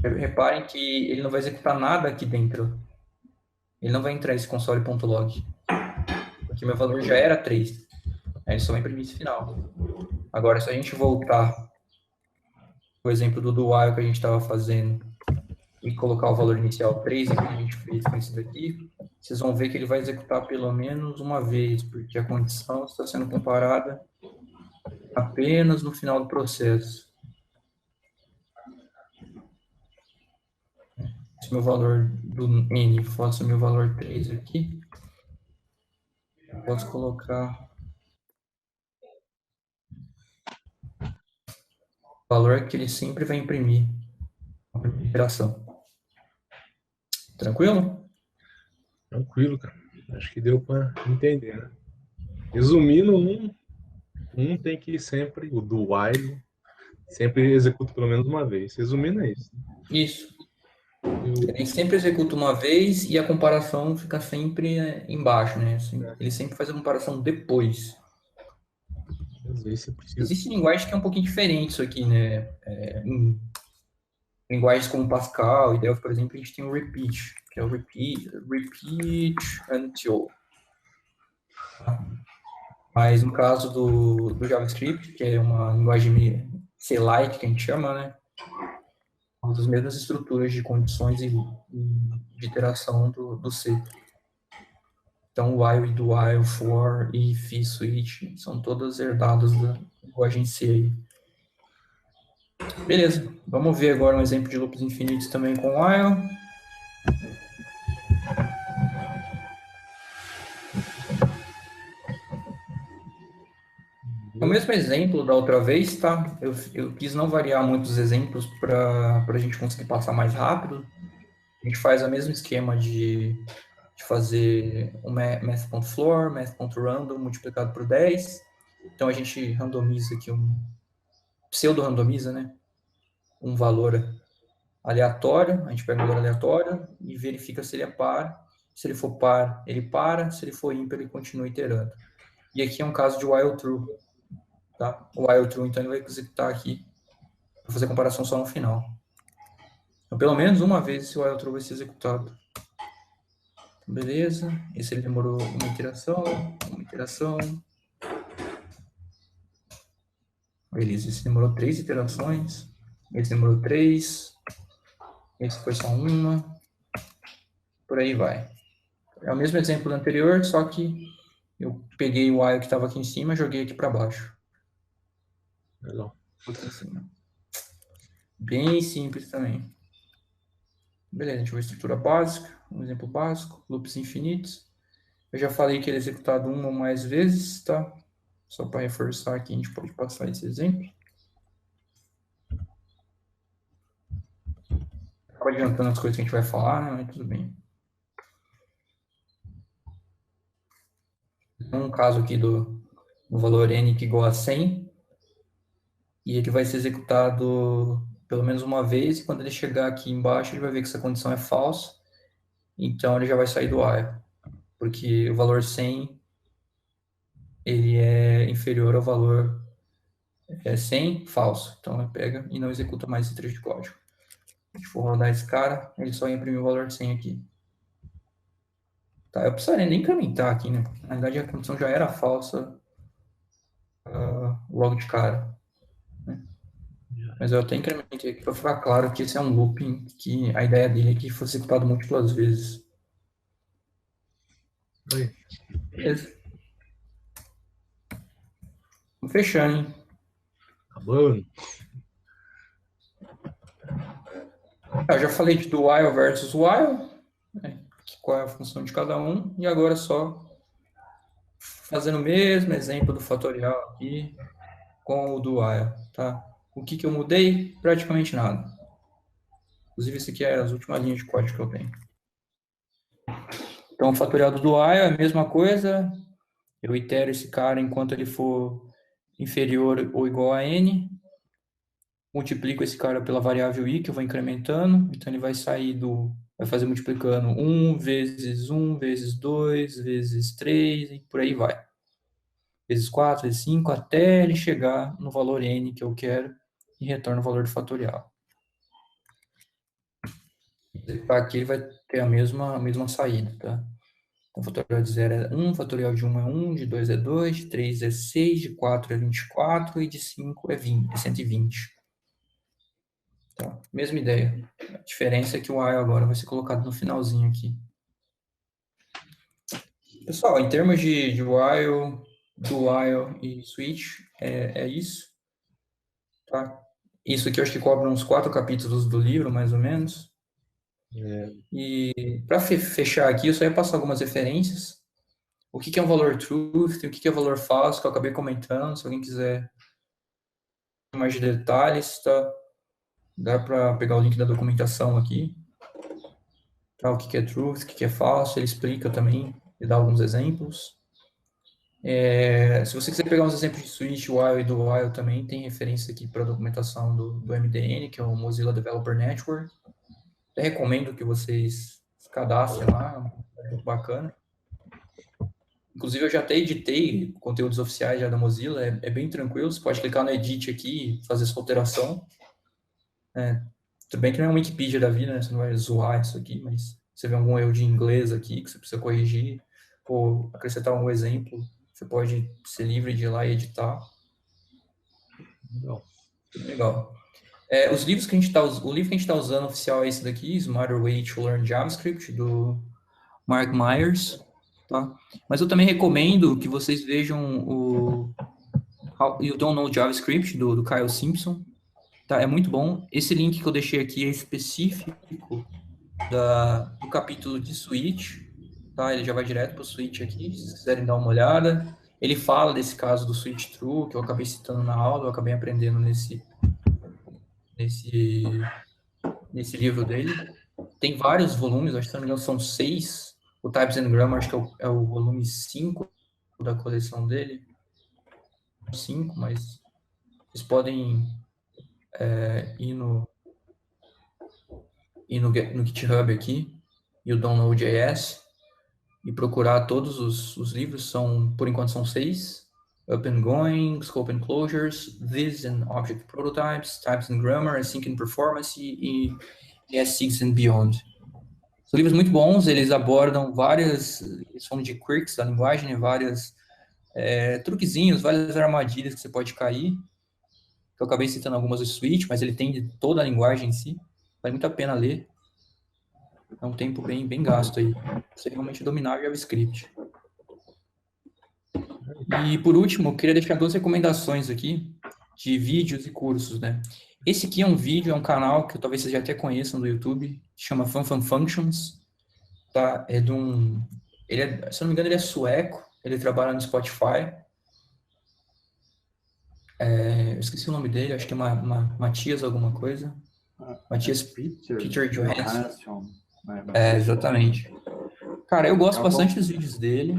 reparem que ele não vai executar nada aqui dentro. Ele não vai entrar esse console.log. Porque meu valor já era 3. Aí ele só vai imprimir esse final. Agora, se a gente voltar o exemplo do while que a gente estava fazendo e colocar o valor inicial 3, que a gente fez com esse daqui, vocês vão ver que ele vai executar pelo menos uma vez, porque a condição está sendo comparada apenas no final do processo. Se meu valor do n fosse o meu valor 3 aqui, eu posso colocar o valor que ele sempre vai imprimir na primeira iteração. Tranquilo?
Tranquilo, cara. Acho que deu para entender, né? Resumindo, um tem que sempre, o do while, sempre executa pelo menos uma vez. Resumindo, é isso.
Isso. Ele sempre executa uma vez e a comparação fica sempre embaixo, né? Assim, ele sempre faz a comparação depois.
Às vezes você precisa.
Existe linguagem que é um pouquinho diferente isso aqui, né? Em linguagens como Pascal e Delphi, por exemplo, a gente tem o repeat, que é o repeat until. Mas no caso do JavaScript, que é uma linguagem C-like, que a gente chama, né? Usa as mesmas estruturas de condições e de iteração do C. Então, while, do while, for, if, switch, são todas herdadas da linguagem C aí. Beleza, vamos ver agora um exemplo de loops infinitos também com while. É o mesmo exemplo da outra vez, tá? Eu quis não variar muitos exemplos para a gente conseguir passar mais rápido. A gente faz o mesmo esquema de fazer um math.floor, math.random multiplicado por 10. Então, a gente randomiza aqui pseudo-randomiza, né? Um valor aleatório, a gente pega um valor aleatório e verifica se ele é par. Se ele for par, ele para. Se ele for ímpar, ele continua iterando. E aqui é um caso de while true. Tá? O while true, então, ele vai executar aqui para fazer a comparação só no final. Então, pelo menos uma vez esse while true vai ser executado. Beleza. Esse ele demorou uma iteração. Beleza, esse demorou 3 iterações. Esse demorou 3. Esse foi só uma. Por aí vai. É o mesmo exemplo do anterior, só que eu peguei o while que estava aqui em cima e joguei aqui para baixo.
Legal.
Aqui em cima. Bem simples também. Beleza, a gente vai estrutura básica, um exemplo básico, loops infinitos. Eu já falei que ele é executado uma ou mais vezes, tá? Só para reforçar aqui, a gente pode passar esse exemplo. Acaba adiantando as coisas que a gente vai falar, né? Mas tudo bem. Um caso aqui no valor n que igual a 100, e ele vai ser executado pelo menos uma vez, e quando ele chegar aqui embaixo, ele vai ver que essa condição é falsa, então ele já vai sair do while, porque o valor 100 ele é inferior ao valor 100 falso, então ele pega e não executa mais esse trecho de código. Se a gente for rodar esse cara, ele só imprime o valor 100 aqui. Tá, eu precisaria nem incrementar aqui, né? Na verdade, a condição já era falsa logo de cara. Né? Mas eu até incrementei aqui para ficar claro que esse é um looping, que a ideia dele é que fosse executado múltiplas vezes.
Oi.
Beleza. Vamos fechando, hein?
Acabando.
Eu já falei do while versus while, né? Qual é a função de cada um, e agora só fazendo o mesmo exemplo do fatorial aqui com o do while, tá? O que eu mudei? Praticamente nada. Inclusive, esse aqui é as últimas linhas de código que eu tenho. Então, o fatorial do while é a mesma coisa. Eu itero esse cara enquanto ele for inferior ou igual a n. Multiplico esse cara pela variável i, que eu vou incrementando. Então, ele vai sair do... Vai fazer multiplicando 1 vezes 2 vezes 3 e por aí vai. Vezes 4, vezes 5, até ele chegar no valor n que eu quero e retorna o valor do fatorial. Aqui ele vai ter a mesma saída, tá? Então, o fatorial de 0 é 1, fatorial de 1 é 1, de 2 é 2, de 3 é 6, de 4 é 24 e de 5 é 120. Tá? Mesma ideia. A diferença é que o while agora vai ser colocado no finalzinho aqui. Pessoal, em termos de while, do while e switch, é isso. Tá? Isso aqui eu acho que cobre uns 4 capítulos do livro, mais ou menos. E para fechar aqui, eu só ia passar algumas referências. O que é um valor truth, o que é valor false, que eu acabei comentando. Se alguém quiser mais de detalhes, tá? Dá para pegar o link da documentação aqui. Tá? O que é truth, o que é false, ele explica também, ele dá alguns exemplos. Se você quiser pegar uns exemplos de switch, while e do while também, tem referência aqui para a documentação do MDN, que é o Mozilla Developer Network. Eu recomendo que vocês se cadastrem lá, é muito bacana. Inclusive, eu já até editei conteúdos oficiais já da Mozilla, é bem tranquilo, você pode clicar no Edit aqui e fazer sua alteração. Tudo bem que não é uma Wikipedia da vida, né? Você não vai zoar isso aqui, mas você vê algum erro de inglês aqui que você precisa corrigir, ou acrescentar um exemplo, você pode ser livre de ir lá e editar. Legal. Os livros que a gente o livro que a gente está usando oficial é esse daqui, Smarter Way to Learn JavaScript, do Mark Myers. Tá? Mas eu também recomendo que vocês vejam o How You Don't Know JavaScript, do Kyle Simpson. Tá? É muito bom. Esse link que eu deixei aqui é específico do capítulo de switch. Tá? Ele já vai direto para o switch aqui, se vocês quiserem dar uma olhada. Ele fala desse caso do switch true, que eu acabei citando na aula, eu acabei aprendendo nesse livro dele. Tem vários volumes, acho que se não me engano são 6. O Types and Grammar, acho que é o volume 5 da coleção dele. 5, mas vocês podem ir no GitHub aqui, e o Download.js, e procurar todos os livros, por enquanto são 6. Up and Going, Scope and Closures, This and Object Prototypes, Types and Grammar, Async and Performance e S6 and Beyond. São livros muito bons, eles abordam eles falam de quirks da linguagem, várias truquezinhos, várias armadilhas que você pode cair. Eu acabei citando algumas do Switch, mas ele tem de toda a linguagem em si. Vale muito a pena ler. É um tempo bem gasto aí. Você realmente dominar o JavaScript. E, por último, eu queria deixar 2 recomendações aqui de vídeos e cursos, né? Esse aqui é um canal que talvez vocês já até conheçam do YouTube, chama FunFunFunctions, tá? Se eu não me engano, ele é sueco, ele trabalha no Spotify. Eu esqueci o nome dele, acho que é Matias alguma coisa. Matias Peter Johansson. Exatamente. Cara, eu gosto bastante dos vídeos dele.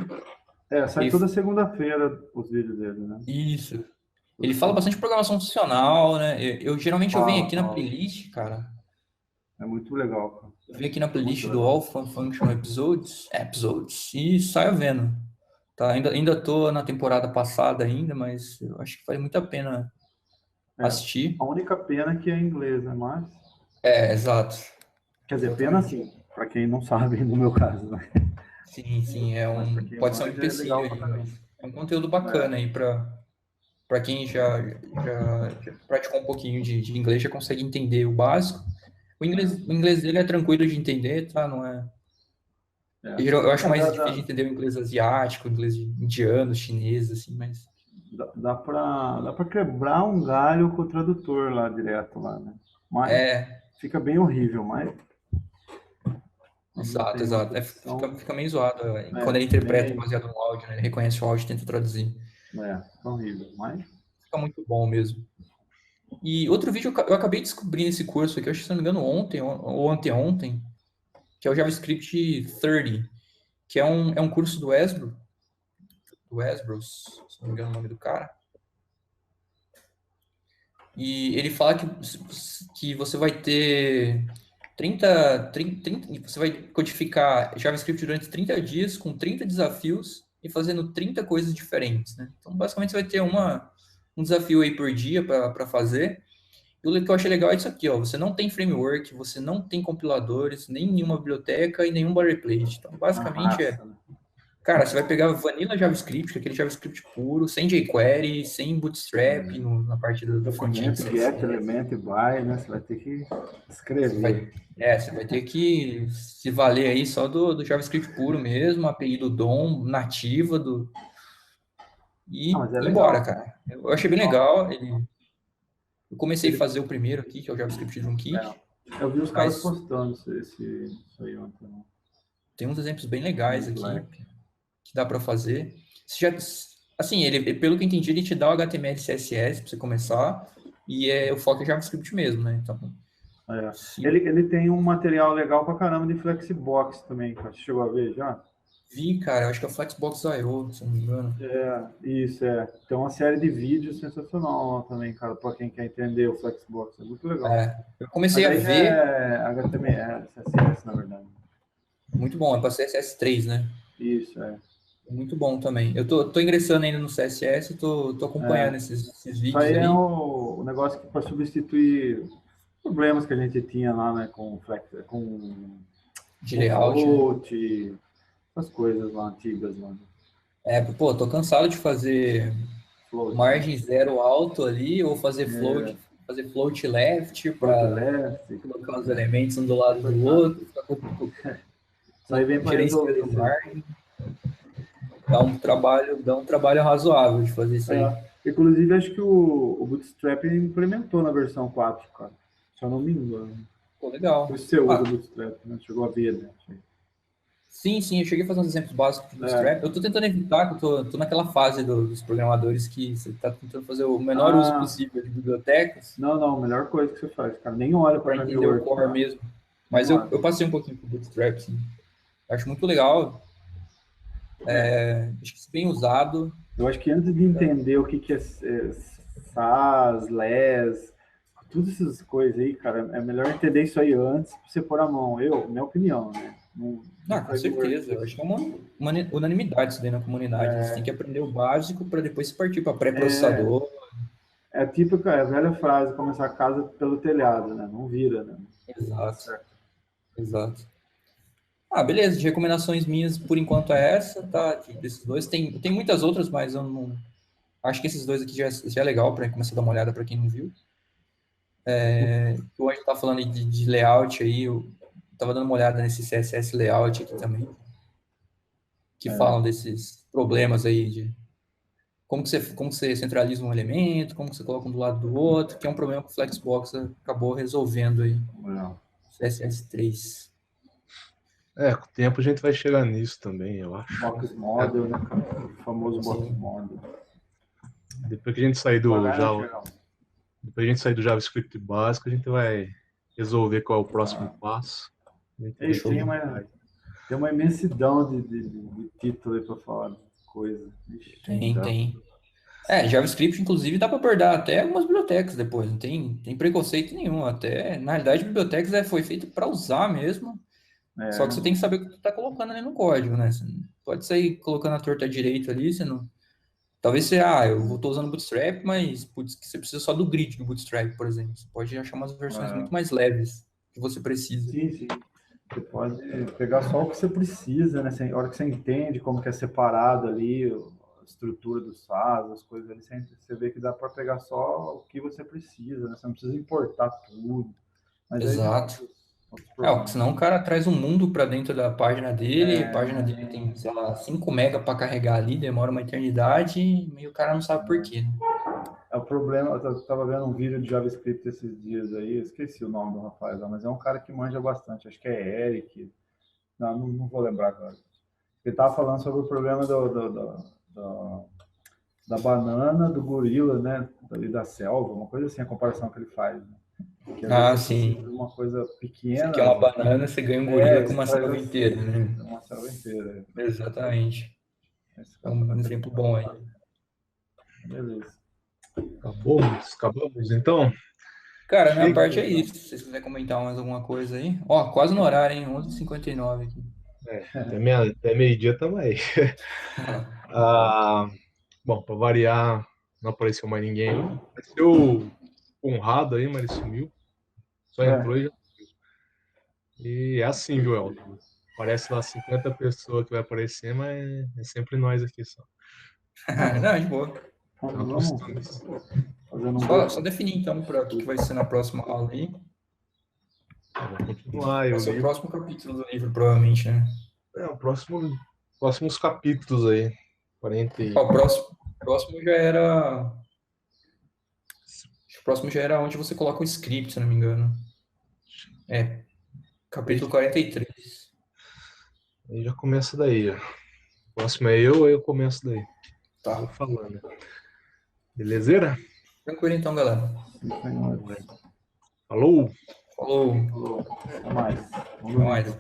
Sai
Ele,
toda segunda-feira os vídeos dele, né?
isso. Ele fala bastante de programação funcional, né? Geralmente eu venho aqui na
Fala.
playlist, cara.
É muito legal, cara.
Eu venho aqui na playlist
Muito
do
legal.
All Functional Episodes e saio vendo. Tá? Ainda tô na temporada passada ainda, mas eu acho que vale muito a pena assistir.
A única pena é que é em inglês, né? Mas,
Exato.
quer dizer, pena
Exatamente.
assim, para quem não sabe, no meu caso, né?
Sim,
Mas para quem
pode ser um
manja é
empecilho
legal pra
aí,
caramba.
mas é um conteúdo bacana aí para quem já praticou um pouquinho de inglês, já consegue entender o básico. O inglês dele é tranquilo de entender, tá? Não é. Eu acho mais difícil de entender o inglês asiático, o inglês indiano, chinês, assim, mas.
Dá pra quebrar um galho com o tradutor lá direto lá, né? Mas fica bem horrível, mas quando não tem outra
Exato.
opção,
Fica meio zoado. Quando ele interpreta
meio,
baseado no áudio, né? Ele reconhece o áudio e tenta traduzir.
fica horrível, mas
Fica muito bom mesmo. E outro vídeo, eu acabei descobrindo esse curso aqui, eu acho que se não me engano ontem ou anteontem, que é o JavaScript 30, que é um curso do Esbros, se não me engano o nome do cara. E ele fala que você vai ter 30, você vai codificar JavaScript durante 30 dias com 30 desafios e fazendo 30 coisas diferentes, né? Então, basicamente, você vai ter um desafio aí por dia para fazer. E o que eu achei legal é isso aqui, ó. Você não tem framework, você não tem compiladores, nem nenhuma biblioteca e nenhum boilerplate. Então,
uma
basicamente,
raça, né?
cara, você vai pegar Vanilla JavaScript, aquele JavaScript puro, sem jQuery, sem Bootstrap na parte do front-end
Documento, get,
CSS.
element, by, né? Você vai ter que escrever.
Você vai ter que se valer aí só do JavaScript puro mesmo, API do DOM, nativa e
Mas é
ir
legal.
embora, cara. Eu achei bem legal. Eu comecei a fazer o primeiro aqui, que é o JavaScript Drumkit,
Eu vi os caras
mas
postando isso aí ontem.
tem uns exemplos bem legais aqui
Slack.
que dá para fazer. Assim, pelo que eu entendi, ele te dá o HTML e CSS para você começar e o foco é JavaScript mesmo, né? Então,
Ele tem um material legal pra caramba de Flexbox também, cara. Você chegou a ver já?
vi, cara, eu acho que é o Flexbox.io, se não me engano.
Isso. Tem uma série de vídeos sensacional lá também, cara, pra quem quer entender o Flexbox. É muito legal.
Eu comecei
Mas
a
aí
ver.
é HTML, CSS, na verdade.
Muito bom, é para CSS3, né?
Isso.
Muito bom também. Eu tô ingressando ainda no CSS, tô acompanhando esses
Isso
vídeos
aí é
aí.
o negócio que para substituir problemas que a gente tinha lá, né,
De
com
layout, né?
float, essas coisas lá antigas, mano.
Tô cansado de fazer
Float,
margem zero alto ali, ou fazer float left
float
para
left,
colocar os elementos um do lado do outro, ficar
isso aí vem para resolver
gerenciando
isso aí.
margem. Dá um trabalho razoável de fazer isso aí.
Inclusive, acho que o Bootstrap implementou na versão 4, cara. Se eu não me engano.
Pô, legal.
Por isso você usa o Bootstrap, né? Chegou a ver, né?
Sim, eu cheguei a fazer uns exemplos básicos de Bootstrap. Eu tô tentando evitar, que eu tô naquela fase dos programadores que você tá tentando fazer o menor uso possível de bibliotecas.
Não, a melhor coisa que você faz, cara. Nem olha para
entender o core
tá?
mesmo. Mas eu passei um pouquinho pro Bootstrap, sim. Acho muito legal. Acho que se bem usado.
Eu acho que antes de entender o que é SAS, LES, todas essas coisas aí, cara, é melhor entender isso aí antes pra você pôr a mão. Minha opinião, né?
Com certeza. Eu acho que é uma unanimidade isso daí na comunidade. Você tem que aprender o básico para depois se partir para pré-processador.
É típico, a velha frase, começar a casa pelo telhado, né? Não vira, né?
Exato. Beleza, de recomendações minhas, por enquanto é essa, tá? Desses dois. Tem muitas outras, mas eu não... Acho que esses dois aqui já é legal para começar a dar uma olhada para quem não viu. O Anjo tá falando de layout aí, eu tava dando uma olhada nesse CSS layout aqui também, que falam desses problemas aí de como que você centraliza um elemento, como que você coloca um do lado do outro, que é um problema que o Flexbox acabou resolvendo aí. CSS3.
Com o tempo a gente vai chegar nisso também, eu acho.
Box Model, né, cara? O famoso Box Model.
Depois que a gente sair depois a gente sair do JavaScript básico, a gente vai resolver qual é o próximo passo.
Tem uma imensidão de título aí para falar. coisa. Ixi,
Tem. JavaScript, inclusive, dá para abordar até algumas bibliotecas depois, não tem preconceito nenhum. Até, na realidade, bibliotecas foi feito para usar mesmo, só que você tem que saber o que você está colocando ali no código, né? Você não pode sair colocando a torta direita ali, você não... Talvez você, eu estou usando Bootstrap, mas putz, que você precisa só do grid do Bootstrap, por exemplo. Você pode achar umas versões muito mais leves que você precisa.
Sim. Você pode pegar só o que você precisa, né? A hora que você entende como que é separado ali, a estrutura do SAS, as coisas ali, você vê que dá para pegar só o que você precisa, né? Você não precisa importar tudo. Mas aí
Exato.
outros problemas.
Senão o cara traz um mundo para dentro da página dele, a página dele tem, sei lá, 5 mega para carregar ali, demora uma eternidade, e o cara não sabe por quê, né?
É o problema, eu estava vendo um vídeo de JavaScript esses dias aí, eu esqueci o nome do rapaz lá, mas é um cara que manja bastante, acho que é Eric, não vou lembrar agora. Ele estava falando sobre o problema da banana, do gorila, né, e da selva, uma coisa assim, a comparação que ele faz, né? Que às vezes você
Sim.
precisa de uma coisa
Você
pequena.
quer uma banana, você ganha um gorila com uma
você faz
selva inteira, né?
uma selva inteira.
Exatamente. É um exemplo bom aí.
Beleza.
Acabamos então?
Cara, na minha
Chega.
parte é isso. Se vocês quiserem comentar mais alguma coisa aí. Ó, quase no horário, hein? 11h59 aqui.
Até meio-dia estamos aí. Bom, para variar, não apareceu mais ninguém. Apareceu o Conrado aí, mas ele sumiu. Só entrou e já sumiu. E é assim, viu, Elton? Parece lá 50 pessoas que vai aparecer, mas é sempre nós aqui só.
Não, de boa.
Vamos fazendo
Só definir então para o que vai ser na próxima aula aí.
Vou continuar.
Vai ser o próximo capítulo do livro, provavelmente, né?
Próximos capítulos aí. 40 e...
O próximo já era. O próximo já era onde você coloca o script, se não me engano. Capítulo 43.
Aí já começa daí, ó. O próximo é eu, aí eu começo daí.
Tá.
Vou falando. Belezeira?
Tranquilo então, galera.
Falou!
Falou.
Até mais.
Até mais.